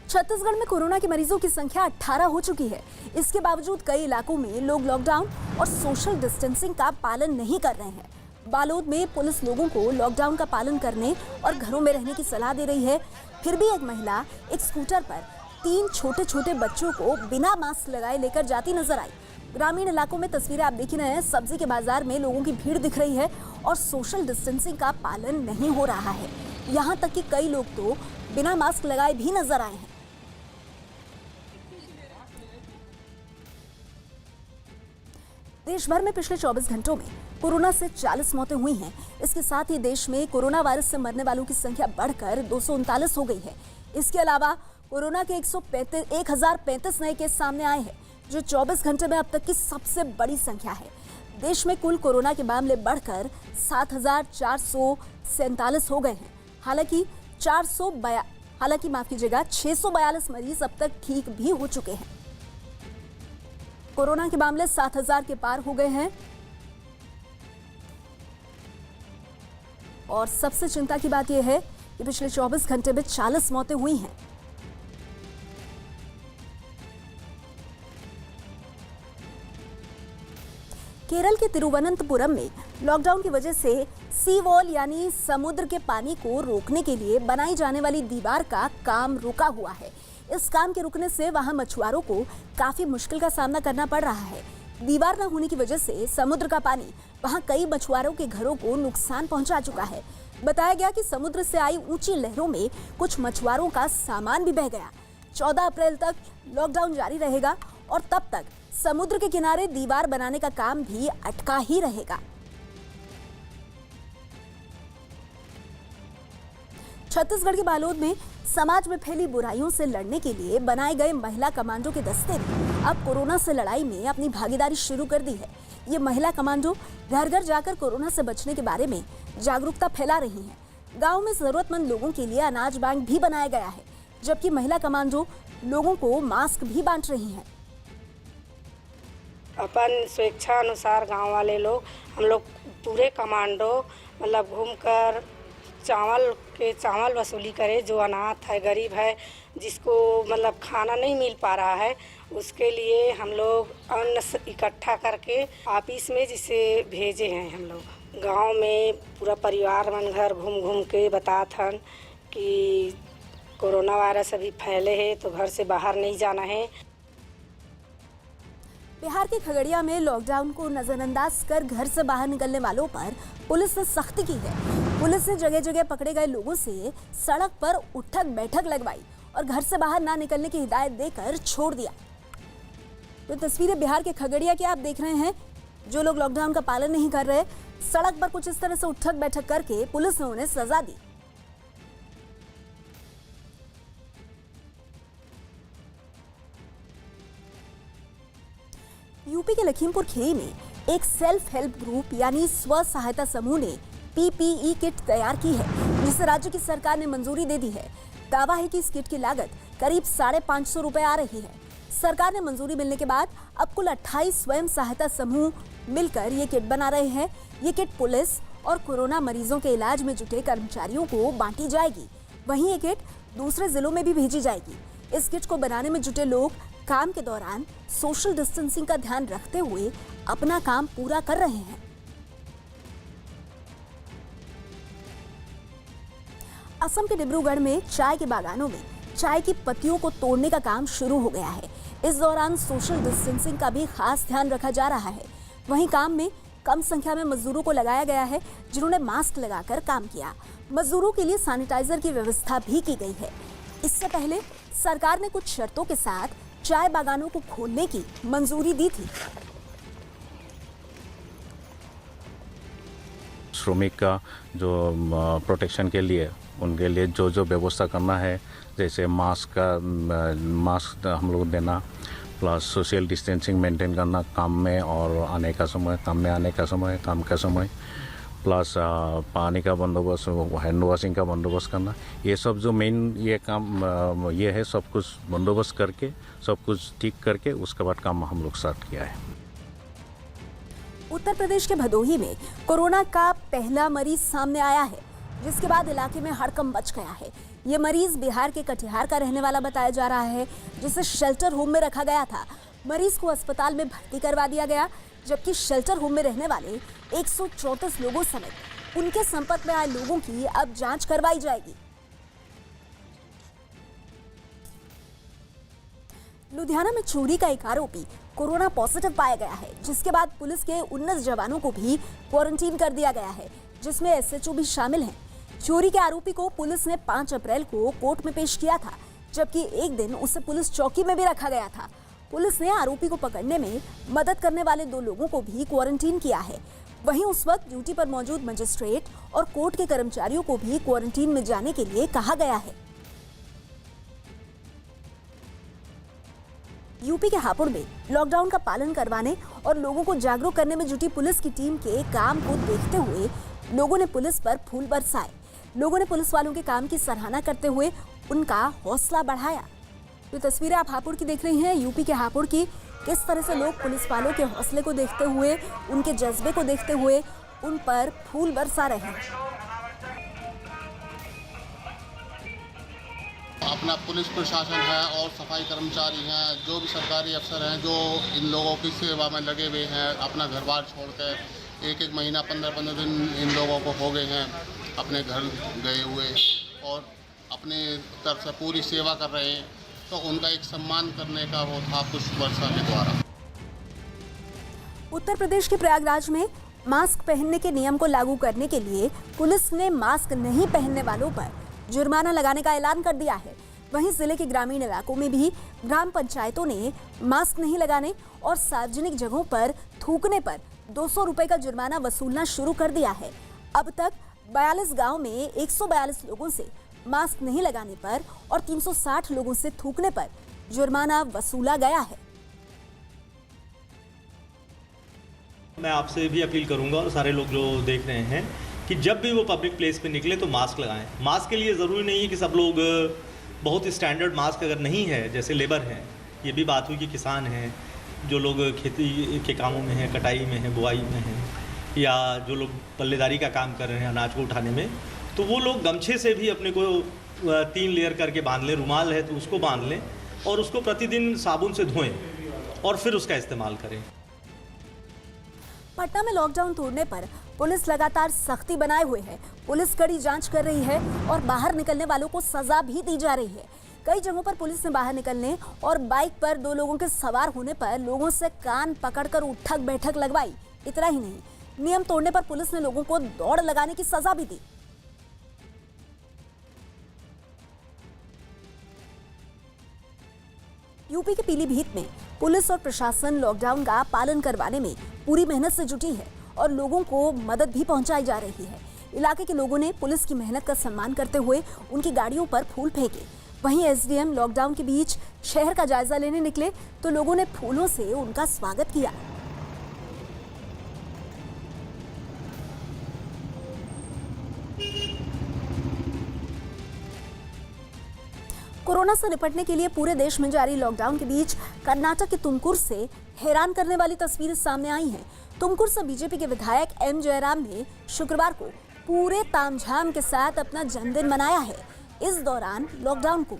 S1: छत्तीसगढ़ में कोरोना के मरीजों की संख्या 18 हो चुकी है। इसके बावजूद कई इलाकों में लोग लॉकडाउन और सोशल डिस्टेंसिंग का पालन नहीं कर रहे हैं। बालोद में पुलिस लोगों को लॉकडाउन का पालन करने और घरों में रहने की सलाह दे रही है। फिर भी एक महिला एक स्कूटर पर 3 छोटे छोटे बच्चों को बिना मास्क लगाए लेकर जाती नजर आई। ग्रामीण इलाकों में तस्वीरें आप देख रहे हैं। सब्जी के बाजार में लोगों की भीड़ दिख रही है और सोशल डिस्टेंसिंग का पालन नहीं हो रहा है। यहाँ तक कि कई लोग तो बिना मास्क लगाए भी नजर आए हैं। देश भर में पिछले 24 घंटों में कोरोना से 40 मौतें हुई हैं। इसके साथ ही देश में कोरोना वायरस से मरने वालों की संख्या बढ़कर 239 हो गई है। इसके अलावा कोरोना के 1035 नए केस सामने आए हैं, जो 24 घंटे में अब तक की सबसे बड़ी संख्या है। देश में कुल कोरोना के मामले बढ़कर 7,447 हो गए हैं। हालांकि 642 मरीज अब तक ठीक भी हो चुके हैं। कोरोना के मामले 7,000 के पार हो गए हैं और सबसे चिंता की बात यह है कि पिछले 24 घंटे में 40 मौतें हुई हैं। केरल के तिरुवनंतपुरम में लॉकडाउन की वजह से सी वॉल यानी समुद्र के पानी को रोकने के लिए बनाई जाने वाली दीवार का काम रुका हुआ है। इस काम के रुकने से वहां मछुआरों को काफी मुश्किल का सामना करना पड़ रहा है। दीवार न होने की वजह से समुद्र का पानी वहां कई मछुआरों के घरों को नुकसान पहुंचा चुका है। बताया गया कि समुद्र से आई ऊंची लहरों में कुछ मछुआरों का सामान भी बह गया। 14 अप्रैल तक लॉकडाउन जारी रहेगा और तब तक समुद्र के किनारे दीवार बनाने का काम भी अटका ही रहेगा। छत्तीसगढ़ के बालोद में समाज में फैली बुराइयों से लड़ने के लिए बनाए गए महिला कमांडो के दस्ते ने अब कोरोना से लड़ाई में अपनी भागीदारी शुरू कर दी है। ये महिला कमांडो घर घर जाकर कोरोना से बचने के बारे में जागरूकता फैला रही हैं। गांव में जरूरतमंद लोगों के लिए अनाज बैंक भी बनाया गया है, जबकि महिला कमांडो लोगों को मास्क भी बांट रही हैं।
S12: अपन स्वेच्छा अनुसार गांव वाले लोग, हम लोग पूरे कमांडो मतलब घूमकर चावल वसूली करे। जो अनाथ है, गरीब है, जिसको मतलब खाना नहीं मिल पा रहा है, उसके लिए हम लोग अन्न इकट्ठा करके ऑफिस में जिसे भेजे हैं। हम लोग गांव में पूरा परिवार मन घर घूम घूम के बतात हन कि कोरोना वायरस अभी फैले है तो घर से बाहर नहीं जाना है।
S1: बिहार के खगड़िया में लॉकडाउन को नजरअंदाज कर घर से बाहर निकलने वालों पर पुलिस ने सख्ती की है। पुलिस ने जगह जगह पकड़े गए लोगों से सड़क पर उठक बैठक लगवाई और घर से बाहर ना निकलने की हिदायत देकर छोड़ दिया। तो तस्वीरें बिहार के खगड़िया की आप देख रहे हैं। जो लोग लॉकडाउन का पालन नहीं कर रहे, सड़क पर कुछ इस तरह से उठक बैठक करके पुलिस ने उन्हें सजा दी। यूपी के लखीमपुर खीरी में एक सेल्फ हेल्प ग्रुप यानी स्व सहायता समूह ने पीपीई किट तैयार की है, जिसे राज्य की सरकार ने मंजूरी दे दी है। दावा है कि इस किट की लागत करीब 550 रुपए आ रही है। सरकार ने मंजूरी मिलने के बाद अब कुल 28 स्वयं सहायता समूह मिलकर ये किट बना रहे हैं। ये किट पुलिस और कोरोना मरीजों के इलाज में जुटे कर्मचारियों को बांटी जाएगी। वहीं ये किट दूसरे जिलों में भी भेजी जाएगी। इस किट को बनाने में जुटे लोग काम के दौरान सोशल डिस्टेंसिंग का ध्यान रखते हुए अपना काम पूरा कर रहे हैं। असम के डिब्रूगढ़ में चाय के बागानों में चाय की पत्तियों को तोड़ने का काम शुरू हो गया है। इस दौरान सोशल डिस्टेंसिंग का भी खास ध्यान रखा जा रहा है। वहीं काम में कम संख्या में मजदूरों को लगाया गया है, जिन्होंने मास्क लगाकर काम किया। मजदूरों के लिए सैनिटाइजर की व्यवस्था भी की गई है। इससे पहले सरकार ने कुछ शर्तों के साथ चाय बागानों को खोलने की मंजूरी दी थी।
S13: श्रमिक का जो प्रोटेक्शन के लिए उनके लिए जो जो व्यवस्था करना है, जैसे मास्क हम लोग देना, प्लस सोशल डिस्टेंसिंग मेंटेन करना काम में और आने का समय, काम में आने का समय, काम का समय, प्लस पानी का बंदोबस्त, हैंड वॉशिंग का बंदोबस्त करना, ये सब जो मेन ये काम ये है, सब कुछ बंदोबस्त करके सब कुछ ठीक करके उसके बाद काम हम लोग स्टार्ट किया है।
S1: उत्तर प्रदेश के भदोही में कोरोना का पहला मरीज सामने आया है, जिसके बाद इलाके में हड़कंप मच गया है। ये मरीज बिहार के कटिहार का रहने वाला बताया जा रहा है, जिसे शेल्टर होम में रखा गया था। मरीज को अस्पताल में भर्ती करवा दिया गया, जबकि शेल्टर होम में रहने वाले 134 लोगों समेत उनके संपर्क में आए लोगों की अब जांच करवाई जाएगी। लुधियाना में चोरी का एक आरोपी कोरोना पॉजिटिव पाया गया है, जिसके बाद पुलिस के 19 जवानों को भी क्वारंटीन कर दिया गया है, जिसमें एसएचओ भी शामिल हैं। चोरी के आरोपी को पुलिस ने 5 अप्रैल को कोर्ट में पेश किया था, जबकि एक दिन उसे पुलिस चौकी में भी रखा गया था। पुलिस ने आरोपी को पकड़ने में मदद करने वाले 2 लोगों को भी क्वारंटीन किया है। वहीं उस वक्त ड्यूटी पर मौजूद मजिस्ट्रेट और कोर्ट के कर्मचारियों को भी क्वारंटीन में जाने के लिए कहा गया है। यूपी के हापुड़ में लॉकडाउन का पालन करवाने और लोगों को जागरूक करने में जुटी पुलिस की टीम के काम को देखते हुए लोगों ने पुलिस पर फूल बरसाए। लोगों ने पुलिस वालों के काम की सराहना करते हुए उनका हौसला बढ़ाया। तो तस्वीरें आप हापुड़ की देख रही हैं, यूपी के हापुड़ की। किस तरह से लोग पुलिस वालों के हौसले को देखते हुए, उनके जज्बे को देखते हुए उन पर फूल बरसा रहे हैं।
S14: अपना पुलिस प्रशासन है और सफाई कर्मचारी हैं, जो भी सरकारी अफसर हैं, जो इन लोगों की सेवा में लगे हुए हैं, अपना घर बार छोड़कर एक महीना 15 दिन इन लोगों को हो गए हैं अपने घर गए हुए और अपने तरफ से पूरी सेवा कर रहे हैं। तो उनका एक सम्मान करने का वो था पुष्प वर्षा के द्वारा।
S1: उत्तर प्रदेश के प्रयागराज में मास्क पहनने के नियम को लागू करने के लिए पुलिस ने मास्क नहीं पहनने वालों पर जुर्माना लगाने का ऐलान कर दिया है। वहीं जिले के ग्रामीण इलाकों में भी ग्राम पंचायतों ने मास्क नहीं लगाने और सार्वजनिक जगहों पर थूकने पर 200 रुपए का जुर्माना वसूलना शुरू कर दिया है। अब तक 42 गांव में 142 लोगों से मास्क नहीं लगाने पर और 360 लोगों से थूकने पर जुर्माना वसूला गया है।
S15: मैं आपसे भी अपील करूंगा और सारे लोग जो देख रहे हैं कि जब भी वो पब्लिक प्लेस पे निकले तो मास्क लगाएं। मास्क के लिए ज़रूरी नहीं है कि सब लोग बहुत स्टैंडर्ड मास्क अगर नहीं है, जैसे लेबर हैं, ये भी बात हुई कि किसान हैं, जो लोग खेती के कामों में हैं, कटाई में हैं, बुआई में हैं, या जो लोग पल्लेदारी का काम कर रहे हैं अनाज को उठाने में, तो वो लोग गमछे से भी अपने को 3 लेयर करके बांध लें। रुमाल है तो उसको बांध लें और उसको प्रतिदिन साबुन से धोएं और फिर उसका इस्तेमाल करें।
S1: पटना में लॉकडाउन तोड़ने पर पुलिस लगातार सख्ती बनाए हुए है। पुलिस कड़ी जांच कर रही है और बाहर निकलने वालों को सजा भी दी जा रही है। कई जगहों पर पुलिस ने बाहर निकलने और बाइक पर 2 लोगों के सवार होने पर लोगों से कान पकड़कर उठक बैठक लगवाई। इतना ही नहीं, नियम तोड़ने पर पुलिस ने लोगों को दौड़ लगाने की सजा भी दी। यूपी के पीलीभीत में पुलिस और प्रशासन लॉकडाउन का पालन करवाने में पूरी मेहनत से जुटी है और लोगों को मदद भी पहुंचाई जा रही है। इलाके के लोगों ने पुलिस की मेहनत का सम्मान करते हुए उनकी गाड़ियों पर फूल फेंके। वहीं एसडीएम लॉकडाउन के बीच शहर का जायजा लेने निकले तो लोगों ने फूलों से उनका स्वागत किया। कोरोना से निपटने के लिए पूरे देश में जारी लॉकडाउन के बीच कर्नाटक के तुमकुर से हैरान करने वाली तस्वीरें सामने आई हैं। तुमकुर से बीजेपी के विधायक एम जयराम ने शुक्रवार को पूरे तामझाम के साथ अपना जन्मदिन मनाया है। इस दौरान लॉकडाउन को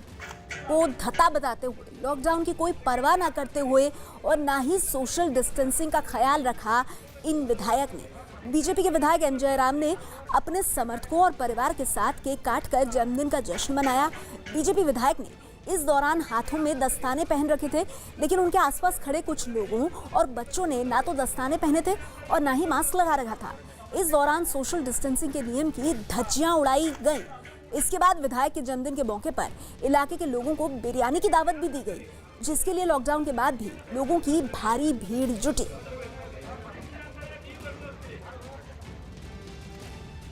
S1: धत्ता बताते हुए, लॉकडाउन की कोई परवाह न करते हुए और ना ही सोशल डिस्टेंसिंग का ख्याल रखा इन विधायक ने। बीजेपी के विधायक एम जयराम ने अपने समर्थकों और परिवार के साथ केक काटकर जन्मदिन का जश्न मनाया। बीजेपी विधायक ने इस दौरान हाथों में दस्ताने पहन रखे थे, लेकिन उनके आसपास खड़े कुछ लोगों और बच्चों ने ना तो दस्ताने पहने थे और ना ही मास्क लगा रखा था। इस दौरान सोशल डिस्टेंसिंग के नियम की धज्जियां उड़ाई गई। इसके बाद विधायक के जन्मदिन के मौके पर इलाके के लोगों को बिरयानी की दावत भी दी गई, जिसके लिए लॉकडाउन के बाद भी लोगों की भारी भीड़ जुटी।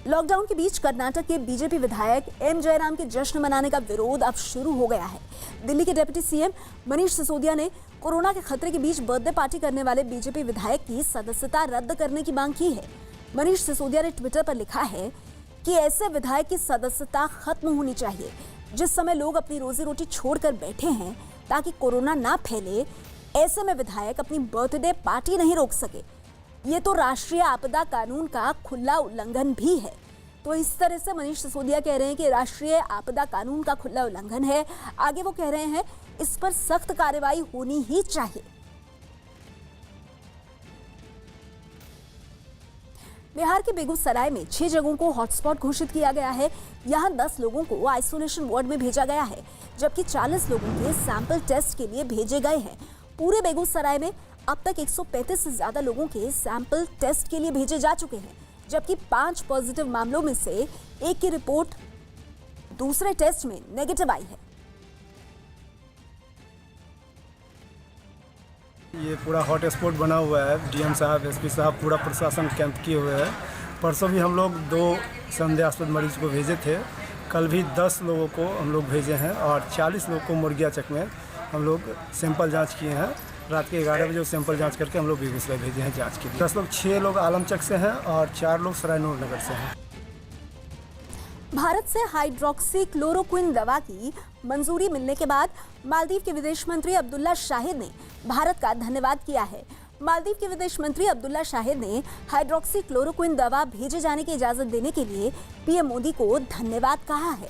S1: लॉकडाउन के बीच कर्नाटक के बीजेपी विधायक एम जयराम के जश्न मनाने का विरोध अब शुरू हो गया है। दिल्ली के डिप्टी सीएम मनीष सिसोदिया ने कोरोना के खतरे के बीच बर्थडे पार्टी करने वाले बीजेपी विधायक की सदस्यता रद्द करने की मांग की है। मनीष सिसोदिया ने ट्विटर पर लिखा है कि ऐसे विधायक की सदस्यता खत्म होनी चाहिए। जिस समय लोग अपनी रोजी रोटी छोड़कर बैठे हैं ताकि कोरोना ना फैले, ऐसे में विधायक अपनी बर्थडे पार्टी नहीं रोक सके। ये तो राष्ट्रीय आपदा कानून का खुला उल्लंघन भी है। तो इस तरह से मनीष सिसोदिया कह रहे हैं कि राष्ट्रीय आपदा कानून का खुला उल्लंघन है। आगे वो कह रहे हैं इस पर सख्त कार्रवाई होनी ही चाहिए। बिहार के बेगूसराय में 6 जगहों को हॉटस्पॉट घोषित किया गया है। यहाँ 10 लोगों को आइसोलेशन वार्ड में भेजा गया है, जबकि 40 लोगों के सैंपल टेस्ट के लिए भेजे गए हैं। पूरे बेगूसराय में अब तक 135 से ज्यादा लोगों के सैंपल टेस्ट के लिए भेजे जा चुके हैं, जबकि 5 पॉजिटिव मामलों में से एक की रिपोर्ट दूसरे टेस्ट में नेगेटिव आई है।
S16: ये पूरा हॉट स्पॉट बना हुआ है। डीएम साहब, एसपी साहब, पूरा प्रशासन कैंप किए हुए हैं। परसों भी हम लोग 2 संदेहास्पद मरीज को भेजे थे। कल भी 10 लोगों को हम लोग भेजे हैं और 40 लोग को मुर्गिया चक में हम लोग सैंपल जांच किए हैं। रात के 11 बजे सैंपल जांच करके हम लोग बेगूसराय भेजे हैं जांच के लिए। 10 लोग, 6 लोग आलमचक से हैं और 4 लोग सरायनूर नगर से हैं।
S1: भारत से हाइड्रोक्सी क्लोरोक्विन दवा की मंजूरी मिलने के बाद मालदीव के विदेश मंत्री अब्दुल्ला शाहिद ने भारत का धन्यवाद किया है। मालदीव के विदेश मंत्री अब्दुल्ला शाहिद ने हाइड्रोक्सी क्लोरोक्विन दवा भेजे जाने की इजाजत देने के लिए पीएम मोदी को धन्यवाद कहा है।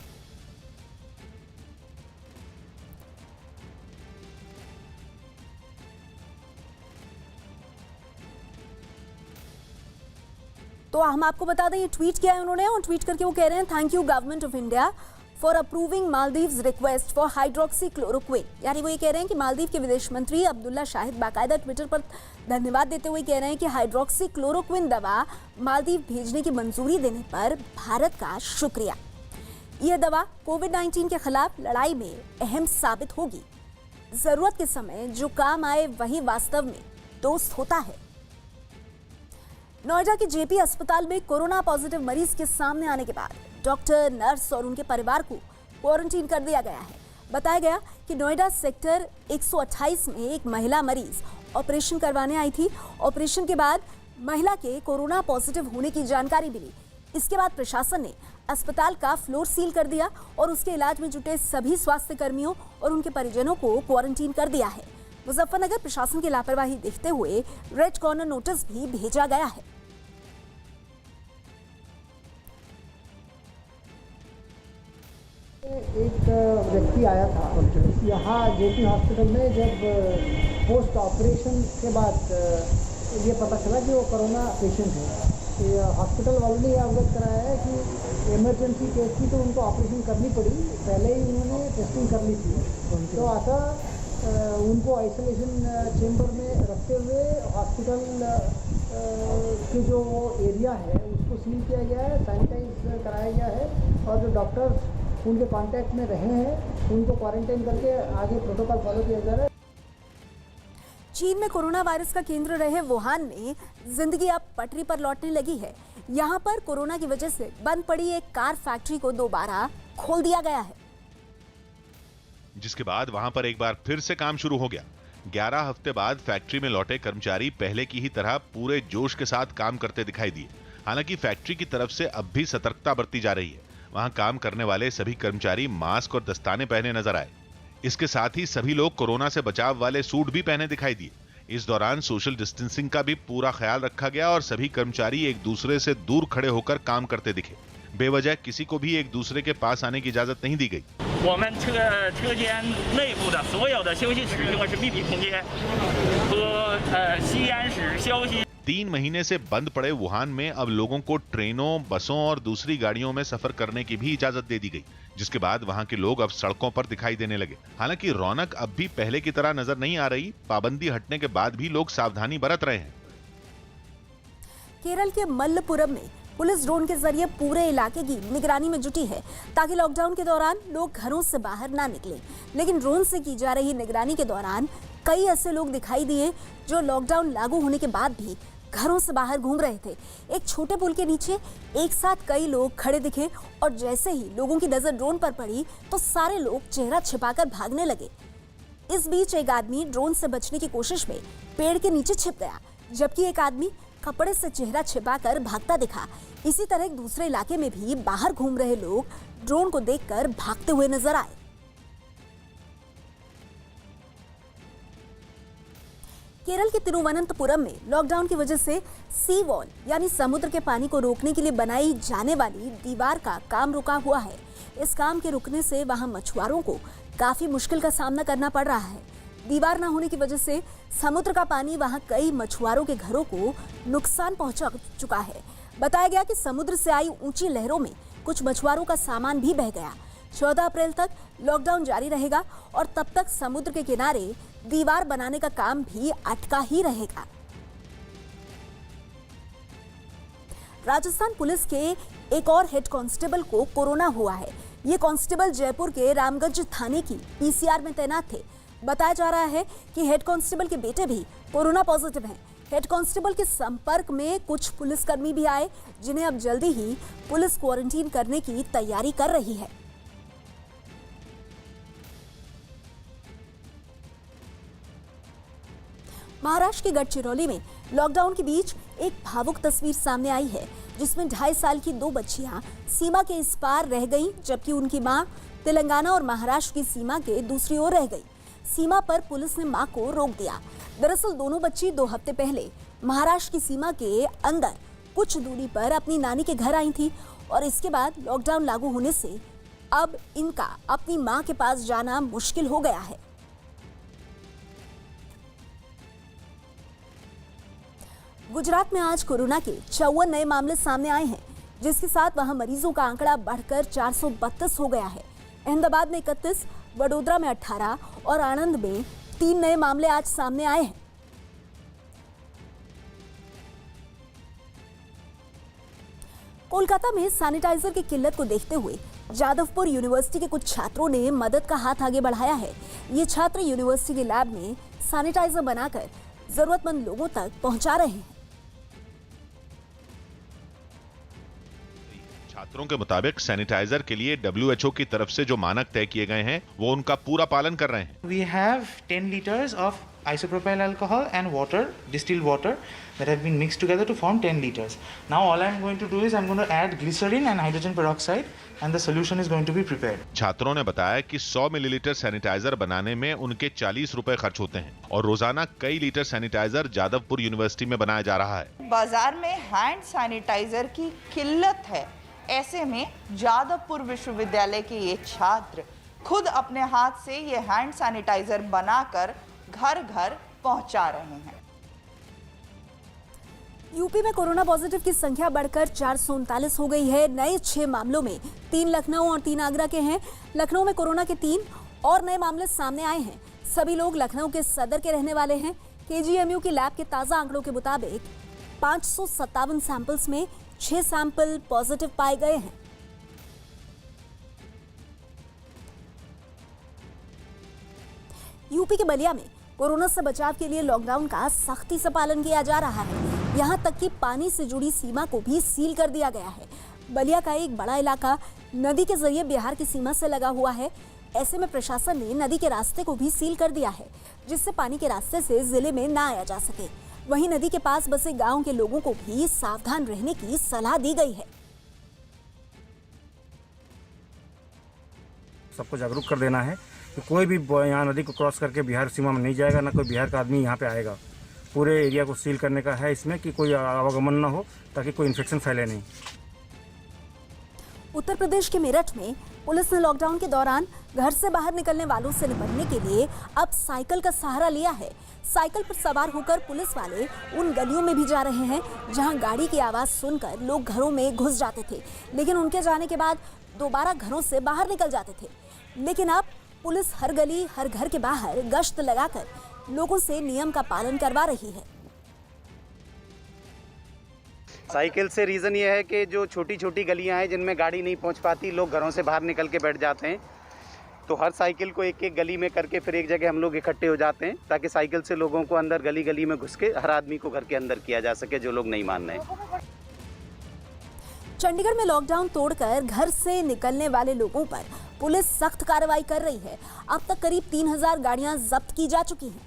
S1: तो हम आपको बता दें ये ट्वीट किया है उन्होंने, और ट्वीट करके वो कह रहे हैं thank you government of India for approving Maldives request for hydroxy chloroquine. यानी वो ये कह रहे हैं कि मालदीव के विदेश मंत्री अब्दुल्ला शाहिद बाकायदा ट्विटर पर धन्यवाद देते हुए कह रहे हैं कि हाइड्रोक्सी क्लोरोक्विन दवा मालदीव भेजने की मंजूरी देने पर भारत का शुक्रिया। यह दवा कोविड-19 के खिलाफ लड़ाई में अहम साबित होगी। जरूरत के समय जो काम आए वही वास्तव में दोस्त होता है। नोएडा के जेपी अस्पताल में कोरोना पॉजिटिव मरीज के सामने आने के बाद डॉक्टर, नर्स और उनके परिवार को क्वारंटीन कर दिया गया है। बताया गया कि नोएडा सेक्टर 128 में एक महिला मरीज ऑपरेशन करवाने आई थी। ऑपरेशन के बाद महिला के कोरोना पॉजिटिव होने की जानकारी मिली। इसके बाद प्रशासन ने अस्पताल का फ्लोर सील कर दिया और उसके इलाज में जुटे सभी स्वास्थ्य कर्मियों और उनके परिजनों को क्वारंटीन कर दिया है। मुजफ्फरनगर प्रशासन की लापरवाही देखते हुए रेड कॉर्नर नोटिस भी भेजा गया है।
S17: एक व्यक्ति आया था यहाँ जेपी हॉस्पिटल में, जब पोस्ट ऑपरेशन के बाद ये पता चला कि वो कोरोना पेशेंट है। तो हॉस्पिटल वालों ने अवगत कराया है कि इमरजेंसी केस थी तो उनको ऑपरेशन करनी पड़ी, पहले ही उन्होंने टेस्टिंग कर ली थी। तो ऐसा उनको आइसोलेशन चेंबर में रखते हुए हॉस्पिटल के जो एरिया है उसको सील किया गया है, सैनिटाइज कराया गया है और जो डॉक्टर्स उनके कांटेक्ट में रहे हैं उनको क्वारंटाइन करके आगे प्रोटोकॉल फॉलो किया जा रहा है।
S1: चीन में कोरोना वायरस का केंद्र रहे वुहान में जिंदगी अब पटरी पर लौटने लगी है। यहाँ पर कोरोना की वजह से बंद पड़ी एक कार फैक्ट्री को दोबारा खोल दिया गया है,
S6: जिसके बाद वहां पर एक बार फिर से काम शुरू हो गया। 11 हफ्ते बाद फैक्ट्री में लौटे कर्मचारी पहले की ही तरह पूरे जोश के साथ काम करते दिखाई दिए। हालांकि फैक्ट्री की तरफ से अब भी सतर्कता बरती जा रही है। वहां काम करने वाले सभी कर्मचारी मास्क और दस्ताने पहने नजर आए। इसके साथ ही सभी लोग कोरोना से बचाव वाले सूट भी पहने दिखाई दिए। इस दौरान सोशल डिस्टेंसिंग का भी पूरा ख्याल रखा गया और सभी कर्मचारी एक दूसरे से दूर खड़े होकर काम करते दिखे। बेवजह किसी को भी एक दूसरे के पास आने की इजाजत नहीं दी गई।
S9: 我们车间内部的所有的休息室用的是密闭空间，和吸烟室休息。
S6: 3 महीने से बंद पड़े वुहान में अब लोगों को ट्रेनों, बसों और दूसरी गाड़ियों में सफर करने की भी इजाजत दे दी गई, जिसके बाद वहां के लोग अब सड़कों पर दिखाई देने लगे। हालांकि रौनक अब भी पहले की तरह नजर नहीं आ रही। पाबंदी हटने के बाद भी लोग सावधानी बरत रहे हैं।
S1: केरल के मल्लपुरम में पुलिस ड्रोन के जरिए पूरे इलाके की निगरानी में जुटी है ताकि लॉकडाउन के दौरान लोग घरों से बाहर ना निकलें। लेकिन ड्रोन से की जा रही निगरानी के दौरान कई ऐसे लोग दिखाई दिए जो लॉकडाउन लागू होने के बाद भी घरों से बाहर घूम रहे थे। एक छोटे पुल के नीचे एक साथ कई लोग खड़े दिखे और जैसे ही लोगों की नजर ड्रोन पर पड़ी तो सारे लोग चेहरा छिपाकर भागने लगे। इस बीच एक आदमी ड्रोन से बचने की कोशिश में पेड़ के नीचे छिप गया, जबकि एक आदमी कपड़े से चेहरा छिपाकर भागता दिखा। इसी तरह एक दूसरे इलाके में भी बाहर घूम रहे लोग ड्रोन को देखकर भागते हुए नजर आए। केरल के तिरुवनंतपुरम में लॉकडाउन की वजह से सी वॉल यानी समुद्र के पानी को रोकने के लिए बनाई जाने वाली दीवार का काम रुका हुआ है। इस काम के रुकने से वहां मछुआरों को काफी मुश्किल का सामना करना पड़ रहा है। दीवार न होने की वजह से समुद्र का पानी वहां कई मछुआरों के घरों को नुकसान पहुंचा चुका है। बताया गया कि समुद्र से आई ऊंची लहरों में कुछ मछुआरों का सामान भी बह गया। 14 अप्रैल तक लॉकडाउन जारी रहेगा और तब तक समुद्र के किनारे दीवार बनाने का काम भी अटका ही रहेगा। राजस्थान पुलिस के एक और हेड कांस्टेबल को कोरोना हुआ है। ये कांस्टेबल जयपुर के रामगंज थाने की पीसीआर में तैनात थे। बताया जा रहा है कि हेड कांस्टेबल के बेटे भी कोरोना पॉजिटिव हैं। हेड कांस्टेबल के संपर्क में कुछ पुलिसकर्मी भी आए, जिन्हें अब जल्दी ही पुलिस क्वारंटीन करने की तैयारी कर रही है। महाराष्ट्र के गढ़चिरौली में लॉकडाउन के बीच एक भावुक तस्वीर सामने आई है, जिसमें 2.5 साल की 2 बच्चियां सीमा के इस पार रह गईं, जबकि उनकी मां तेलंगाना और महाराष्ट्र की सीमा के दूसरी ओर रह गई। सीमा पर पुलिस ने मां को रोक दिया। दरअसल दोनों बच्ची 2 हफ्ते पहले महाराष्ट्र की सीमा के अंदर कुछ दूरी पर अपनी नानी के घर आई थी और इसके बाद लॉकडाउन लागू होने से अब इनका अपनी मां के पास जाना मुश्किल हो गया है। गुजरात में आज कोरोना के 54 नए मामले सामने आए हैं, जिसके साथ वहां मरीजों का आंकड़ा बढ़कर 432 हो गया है। अहमदाबाद में 31, वडोदरा में 18 और आणंद में 3 नए मामले आज सामने आए हैं। कोलकाता में सैनिटाइजर की किल्लत को देखते हुए जादवपुर यूनिवर्सिटी के कुछ छात्रों ने मदद का हाथ आगे बढ़ाया है। ये छात्र यूनिवर्सिटी के लैब में सैनिटाइजर बनाकर जरूरतमंद लोगों तक पहुंचा रहे हैं।
S6: छात्रों के मुताबिक सैनिटाइजर के लिए WHO की तरफ से जो मानक तय किए गए हैं वो उनका पूरा पालन कर रहे हैं।
S18: We have 10 liters of isopropyl alcohol and water, distilled water that have been mixed together to form 10 liters. Now all I'm going to do is I'm going to add glycerin and hydrogen peroxide and the solution is going to be prepared.
S6: छात्रों ने बताया कि 100 millilitre sanitiser बनाने में उनके 40 रुपए खर्च होते हैं और रोजाना कई लीटर सैनिटाइजर जादवपुर यूनिवर्सिटी में बनाया जा रहा है।
S19: बाजार में हैंड सैनिटाइजर की किल्लत है, ऐसे में जादवपुर विश्वविद्यालय के ये छात्र खुद अपने हाथ से ये हैंड सैनिटाइजर बनाकर घर घर पहुंचा रहे हैं।
S1: यूपी में कोरोना पॉजिटिव की संख्या बढ़कर 439 हो गई है। नए 6 मामलों में 3 लखनऊ और 3 आगरा के हैं। लखनऊ में कोरोना के 3 और नए मामले सामने आए हैं। सभी लोग लखनऊ के सदर के रहने वाले हैं। केजीएमयू की लैब के ताजा आंकड़ों के मुताबिक 557 सैंपल्स में 6 सैंपल पॉजिटिव पाए गए हैं। यूपी के बलिया में कोरोना से बचाव के लिए लॉकडाउन का सख्ती से पालन किया जा रहा है। यहां तक कि पानी से जुड़ी सीमा को भी सील कर दिया गया है। बलिया का एक बड़ा इलाका नदी के जरिए बिहार की सीमा से लगा हुआ है। ऐसे में प्रशासन ने नदी के रास्ते को भी सील कर दिया है, जिससे पानी के रास्ते से जिले में न आया जा सके। वहीं नदी के पास बसे गांव के लोगों को भी सावधान रहने की सलाह दी गई है।
S20: सबको जागरूक कर देना है कि कोई भी यहाँ नदी को क्रॉस करके बिहार सीमा में नहीं जाएगा, ना कोई बिहार का आदमी यहाँ पे आएगा। पूरे एरिया को सील करने का है इसमें कि कोई आवागमन ना हो, ताकि कोई इन्फेक्शन फैले नहीं।
S1: उत्तर प्रदेश के मेरठ में पुलिस ने लॉकडाउन के दौरान घर से बाहर निकलने वालों से निपटने के लिए अब साइकिल का सहारा लिया है। साइकिल पर सवार होकर पुलिस वाले उन गलियों में भी जा रहे हैं जहां गाड़ी की आवाज सुनकर लोग घरों में घुस जाते थे, लेकिन उनके जाने के बाद दोबारा घरों से बाहर निकल जाते थे। लेकिन अब पुलिस हर गली, हर घर के बाहर गश्त लगाकर लोगों से नियम का पालन करवा रही है।
S21: साइकिल से रीज़न ये है कि जो छोटी छोटी गलियां हैं जिनमें गाड़ी नहीं पहुंच पाती, लोग घरों से बाहर निकल के बैठ जाते हैं, तो हर साइकिल को एक एक गली में करके फिर एक जगह हम लोग इकट्ठे हो जाते हैं, ताकि साइकिल से लोगों को अंदर गली गली में घुस के हर आदमी को घर के अंदर किया जा सके जो लोग नहीं मान रहे हैं।
S1: चंडीगढ़ में लॉकडाउन तोड़कर घर से निकलने वाले लोगों पर पुलिस सख्त कार्रवाई कर रही है। अब तक करीब 3000 गाड़ियां जब्त की जा चुकी हैं,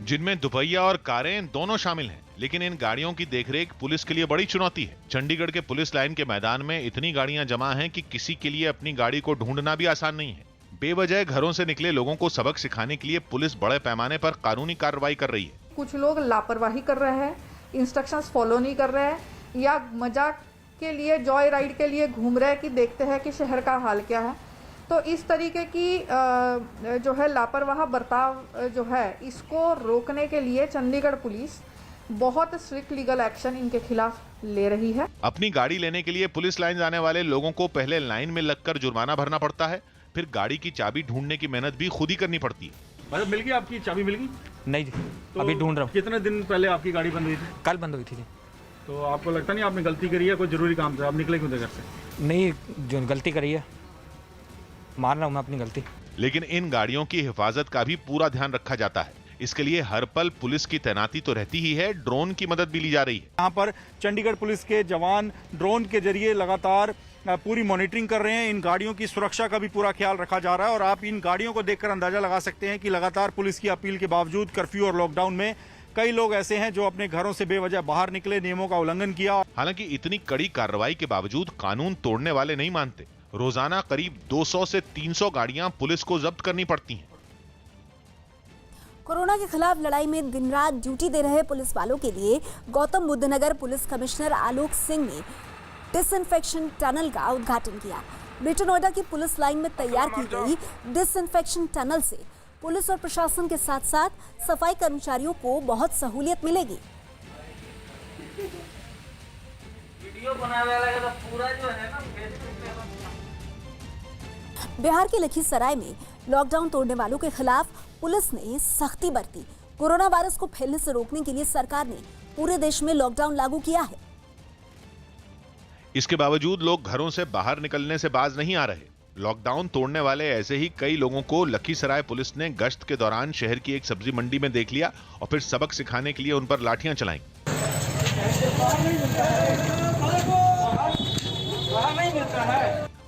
S6: जिनमें दुपहिया और कारें दोनों शामिल हैं। लेकिन इन गाड़ियों की देखरेख पुलिस के लिए बड़ी चुनौती है। चंडीगढ़ के पुलिस लाइन के मैदान में इतनी गाड़ियां जमा हैं कि किसी के लिए अपनी गाड़ी को ढूंढना भी आसान नहीं है। बेवजह घरों से निकले लोगों को सबक सिखाने के लिए पुलिस बड़े पैमाने पर कानूनी कार्रवाई कर रही है।
S22: कुछ लोग लापरवाही कर रहे हैं, इंस्ट्रक्शंस फॉलो नहीं कर रहे हैं, या मजाक के लिए, जॉय राइड के लिए घूम रहे हैं कि देखते हैं कि शहर का हाल क्या है। तो इस तरीके की जो है लापरवाह बर्ताव जो है, इसको रोकने के लिए चंडीगढ़ पुलिस बहुत स्ट्रिक्ट लीगल एक्शन इनके खिलाफ ले रही है।
S6: अपनी गाड़ी लेने के लिए पुलिस लाइन जाने वाले लोगों को पहले लाइन में लगकर जुर्माना भरना पड़ता है, फिर गाड़ी की चाबी ढूंढने की मेहनत भी खुद ही करनी पड़ती है।
S23: मतलब मिल गई आपकी चाबी? मिल गई नहीं जी,
S22: तो अभी ढूंढ रहा हूँ।
S23: कितने दिन पहले आपकी गाड़ी बंद हुई थी?
S22: कल बंद हुई थी जी।
S23: तो आपको लगता नहीं आपने गलती करी है कोई जरूरी काम से? आप निकले क्यों थे घर से?
S22: नहीं, जो गलती करी है मान रहा हूँ मैं अपनी गलती।
S6: लेकिन इन गाड़ियों की हिफाजत का भी पूरा ध्यान रखा जाता है। इसके लिए हर पल पुलिस की तैनाती तो रहती ही है, ड्रोन की मदद भी ली जा रही है।
S23: यहाँ पर चंडीगढ़ पुलिस के जवान ड्रोन के जरिए लगातार पूरी मॉनिटरिंग कर रहे हैं। इन गाड़ियों की सुरक्षा का भी पूरा ख्याल रखा जा रहा है और आप इन गाड़ियों को देखकर अंदाजा लगा सकते हैं कि लगातार पुलिस की अपील के बावजूद कर्फ्यू और लॉकडाउन में कई लोग ऐसे हैं जो अपने घरों से बेवजह बाहर निकले, नियमों का उल्लंघन किया।
S6: हालांकि इतनी कड़ी कार्रवाई के बावजूद कानून तोड़ने वाले नहीं मानते। रोजाना करीब 200 से 300 गाड़ियां पुलिस को जब्त करनी पड़ती हैं।
S1: कोरोना के खिलाफ लड़ाई में दिन रात ड्यूटी दे रहे पुलिस वालों के लिए गौतम बुद्ध नगर पुलिस कमिश्नर आलोक सिंह ने डिसइंफेक्शन टनल का उद्घाटन किया। ग्रेटर नोएडा की पुलिस लाइन में तैयार की गई डिसइंफेक्शन टनल से पुलिस और प्रशासन के साथ साथ सफाई कर्मचारियों को बहुत सहूलियत मिलेगी। बिहार के लखीसराय में लॉकडाउन तोड़ने वालों के खिलाफ पुलिस ने सख्ती बरती। कोरोना वायरस को फैलने से रोकने के लिए सरकार ने पूरे देश में लॉकडाउन लागू किया है।
S6: इसके बावजूद लोग घरों से बाहर निकलने से बाज नहीं आ रहे। लॉकडाउन तोड़ने वाले ऐसे ही कई लोगों को लखीसराय पुलिस ने गश्त के दौरान शहर की एक सब्जी मंडी में देख लिया और फिर सबक सिखाने के लिए उन पर लाठियां चलाईं।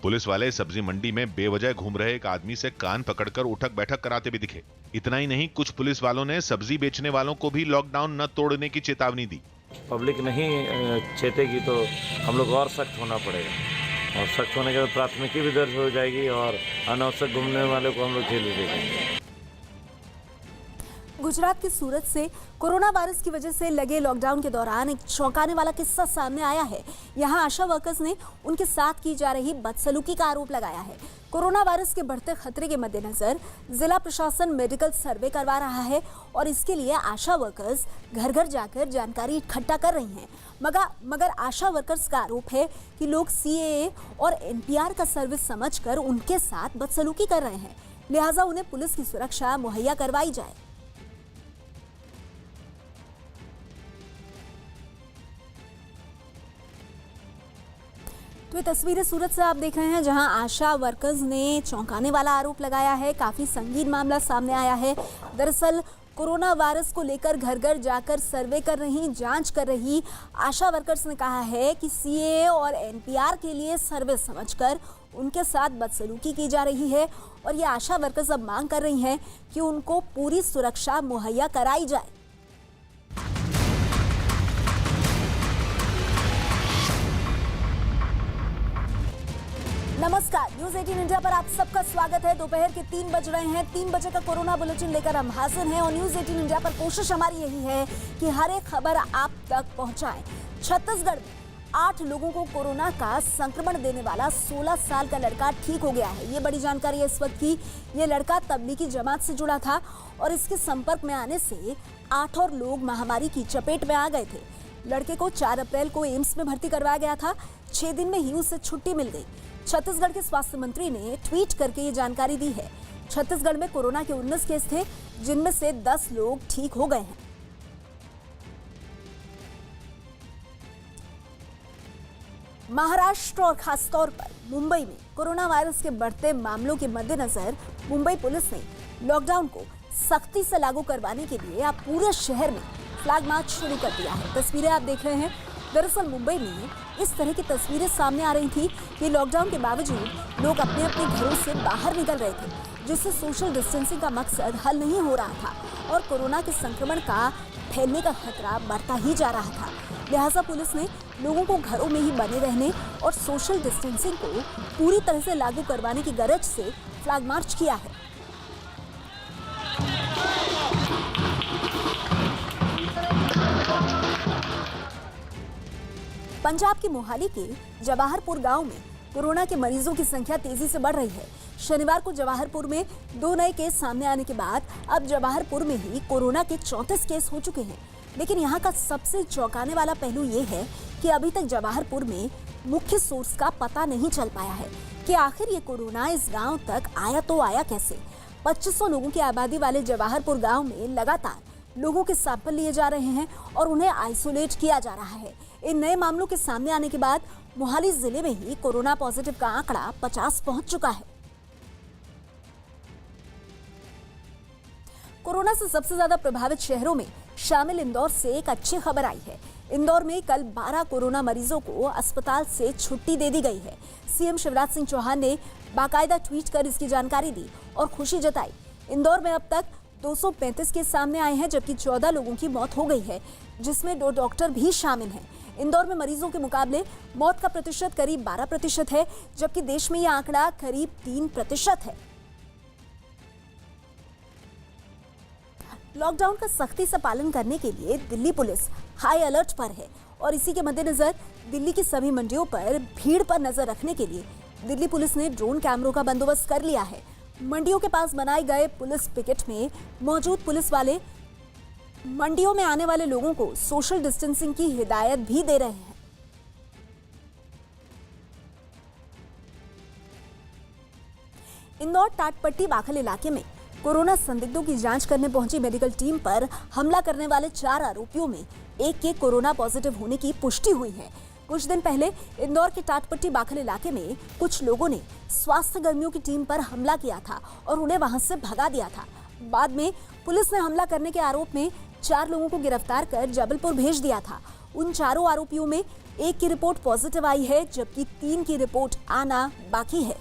S6: पुलिस वाले सब्जी मंडी में बेवजह घूम रहे एक आदमी से कान पकड़कर उठक बैठक कराते भी दिखे। इतना ही नहीं, कुछ पुलिस वालों ने सब्जी बेचने वालों को भी लॉकडाउन न तोड़ने की चेतावनी दी।
S2: पब्लिक नहीं चेतेगी तो हम लोग और सख्त होना पड़ेगा, और सख्त होने के बाद प्राथमिकी भी दर्ज हो जाएगी और अनावश्यक घूमने वाले को हम लोग जेल भेजेंगे।
S1: गुजरात के सूरत से कोरोना वायरस की वजह से लगे लॉकडाउन के दौरान एक चौंकाने वाला किस्सा सामने आया है। यहां आशा वर्कर्स ने उनके साथ की जा रही बदसलूकी का आरोप लगाया है। कोरोना वायरस के बढ़ते खतरे के मद्देनजर जिला प्रशासन मेडिकल सर्वे करवा रहा है और इसके लिए आशा वर्कर्स घर घर जाकर जानकारी इकट्ठा कर रही हैं। मगर आशा वर्कर्स का आरोप है कि लोग CAA और NPR का सर्विस समझकर उनके साथ बदसलूकी कर रहे हैं, लिहाजा उन्हें पुलिस की सुरक्षा मुहैया करवाई जाए। तो ये तस्वीरें सूरत से आप देख रहे हैं, जहां आशा वर्कर्स ने चौंकाने वाला आरोप लगाया है। काफ़ी संगीन मामला सामने आया है। दरअसल कोरोना वायरस को लेकर घर घर जाकर सर्वे कर रही, जांच कर रही आशा वर्कर्स ने कहा है कि CAA और NPR के लिए सर्वे समझकर उनके साथ बदसलूकी की जा रही है और ये आशा वर्कर्स अब मांग कर रही हैं कि उनको पूरी सुरक्षा मुहैया कराई जाए। नमस्कार, न्यूज़ 18 इंडिया पर आप सबका स्वागत है। दोपहर के 3 बज रहे हैं। 3 बजे का कोरोना बुलेटिन लेकर हम हाजिर हैं और न्यूज़ 18 इंडिया पर कोशिश हमारी यही है कि हर एक खबर आप तक पहुंचाएं। छत्तीसगढ़ में 8 लोगों को कोरोना का संक्रमण देने वाला 16 साल का लड़का ठीक हो गया है। ये बड़ी जानकारी है इस वक्त की। ये लड़का तबलीगी जमात से जुड़ा था और इसके संपर्क में आने से 8 और लोग महामारी की चपेट में आ गए थे। लड़के को 4 अप्रैल को एम्स में भर्ती करवाया गया था। 6 दिन में ही उसे छुट्टी मिल गई। छत्तीसगढ़ के स्वास्थ्य मंत्री ने ट्वीट करके ये जानकारी दी है। छत्तीसगढ़ में कोरोना के 19 केस थे, जिनमें से 10 लोग ठीक हो गए हैं। महाराष्ट्र और खासतौर पर मुंबई में कोरोना वायरस के बढ़ते मामलों के मद्देनजर मुंबई पुलिस ने लॉकडाउन को सख्ती से लागू करवाने के लिए अब पूरे शहर में फ्लैग मार्च शुरू कर दिया है। तस्वीरें आप देख रहे हैं। दरअसल मुंबई में इस तरह की तस्वीरें सामने आ रही थी कि लॉकडाउन के बावजूद लोग अपने अपने घरों से बाहर निकल रहे थे, जिससे सोशल डिस्टेंसिंग का मकसद हल नहीं हो रहा था और कोरोना के संक्रमण का फैलने का खतरा बढ़ता ही जा रहा था। लिहाजा पुलिस ने लोगों को घरों में ही बने रहने और सोशल डिस्टेंसिंग को पूरी तरह से लागू करवाने की गरज से फ्लैग मार्च किया है। पंजाब के मोहाली के जवाहरपुर गांव में कोरोना के मरीजों की संख्या तेजी से बढ़ रही है। शनिवार को जवाहरपुर में 2 नए केस सामने आने के बाद अब जवाहरपुर में ही कोरोना के 34 केस हो चुके हैं। लेकिन यहाँ का सबसे चौंकाने वाला पहलू ये है कि अभी तक जवाहरपुर में मुख्य सोर्स का पता नहीं चल पाया है कि आखिर ये कोरोना इस गाँव तक आया तो आया कैसे। 2500 लोगों की आबादी वाले जवाहरपुर गाँव में लगातार लोगों के सैंपल लिए जा रहे हैं और उन्हें आइसोलेट किया जा रहा है। इन नए मामलों के सामने आने के बाद मोहाली जिले में ही कोरोना पॉजिटिव का आंकड़ा 50 पहुंच चुका है। कोरोना से सबसे ज्यादा प्रभावित शहरों में शामिल इंदौर से एक अच्छी खबर आई है। इंदौर में कल 12 कोरोना मरीजों को अस्पताल से छुट्टी दे दी गई है। सीएम शिवराज सिंह चौहान ने बाकायदा ट्वीट कर इसकी जानकारी दी और खुशी जताई। इंदौर में अब तक 235 केस सामने आए हैं, जबकि 14 लोगों की मौत हो गई है, जिसमें 2 डॉक्टर भी शामिल हैं। इंदौर में मरीजों के मुकाबले मौत का प्रतिशत करीब 12% है, जबकि देश में यह आंकड़ा करीब 3% है। लॉकडाउन का सख्ती से पालन करने के लिए दिल्ली पुलिस हाई अलर्ट पर है और इसी के मद्देनजर दिल्ली की सभी मंडियों पर भीड़ पर नजर रखने के लिए दिल्ली पुलिस ने ड्रोन कैमरों का बंदोबस्त कर लिया है। मंडियों के पास बनाए गए पुलिस पिकेट में मौजूद पुलिस वाले मंडियों में आने वाले लोगों को सोशल डिस्टेंसिंग की हिदायत भी दे रहे हैं। इंदौर टाटपट्टी बाखल इलाके में कोरोना संदिग्धों की जांच करने पहुंची मेडिकल टीम पर हमला करने वाले 4 आरोपियों में एक के कोरोना पॉजिटिव होने की पुष्टि हुई है। कुछ दिन पहले इंदौर के टाटपट्टी बाखल इलाके में कुछ लोगों ने स्वास्थ्य कर्मियों की टीम पर हमला किया था और उन्हें वहां से भगा दिया था। बाद में पुलिस ने हमला करने के आरोप में 4 लोगों को गिरफ्तार कर जबलपुर भेज दिया था। उन चारों आरोपियों में एक की रिपोर्ट पॉजिटिव आई है, जबकि 3 की रिपोर्ट आना बाकी है।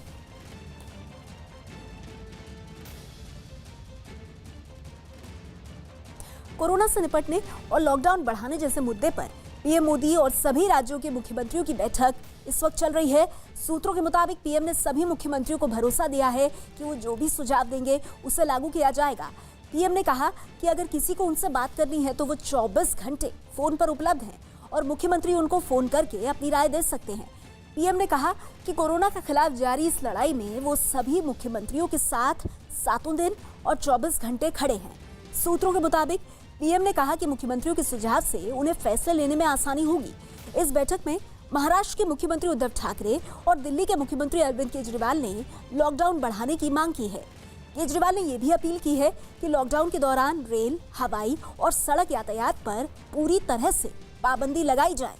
S1: कोरोना से निपटने और लॉकडाउन बढ़ाने जैसे मुद्दे पर पीएम मोदी और सभी राज्यों के मुख्यमंत्रियों की बैठक इस वक्त चल रही है। सूत्रों के मुताबिक पीएम ने सभी मुख्यमंत्रियों को भरोसा दिया है कि वो जो भी सुझाव देंगे उसे लागू किया जाएगा। पीएम ने कहा कि अगर किसी को उनसे बात करनी है तो वो 24 घंटे फोन पर उपलब्ध हैं और मुख्यमंत्री उनको फोन करके अपनी राय दे सकते हैं। पीएम ने कहा कि कोरोना के खिलाफ जारी इस लड़ाई में वो सभी मुख्यमंत्रियों के साथ सातों दिन और 24 घंटे खड़े हैं। सूत्रों के मुताबिक पीएम ने कहा कि मुख्यमंत्रियों के सुझाव से उन्हें फैसले लेने में आसानी होगी। इस बैठक में महाराष्ट्र के मुख्यमंत्री उद्धव ठाकरे और दिल्ली के मुख्यमंत्री अरविंद केजरीवाल ने लॉकडाउन बढ़ाने की मांग की है। केजरीवाल ने यह भी अपील की है कि लॉकडाउन के दौरान रेल, हवाई और सड़क यातायात पर पूरी तरह से पाबंदी लगाई जाए।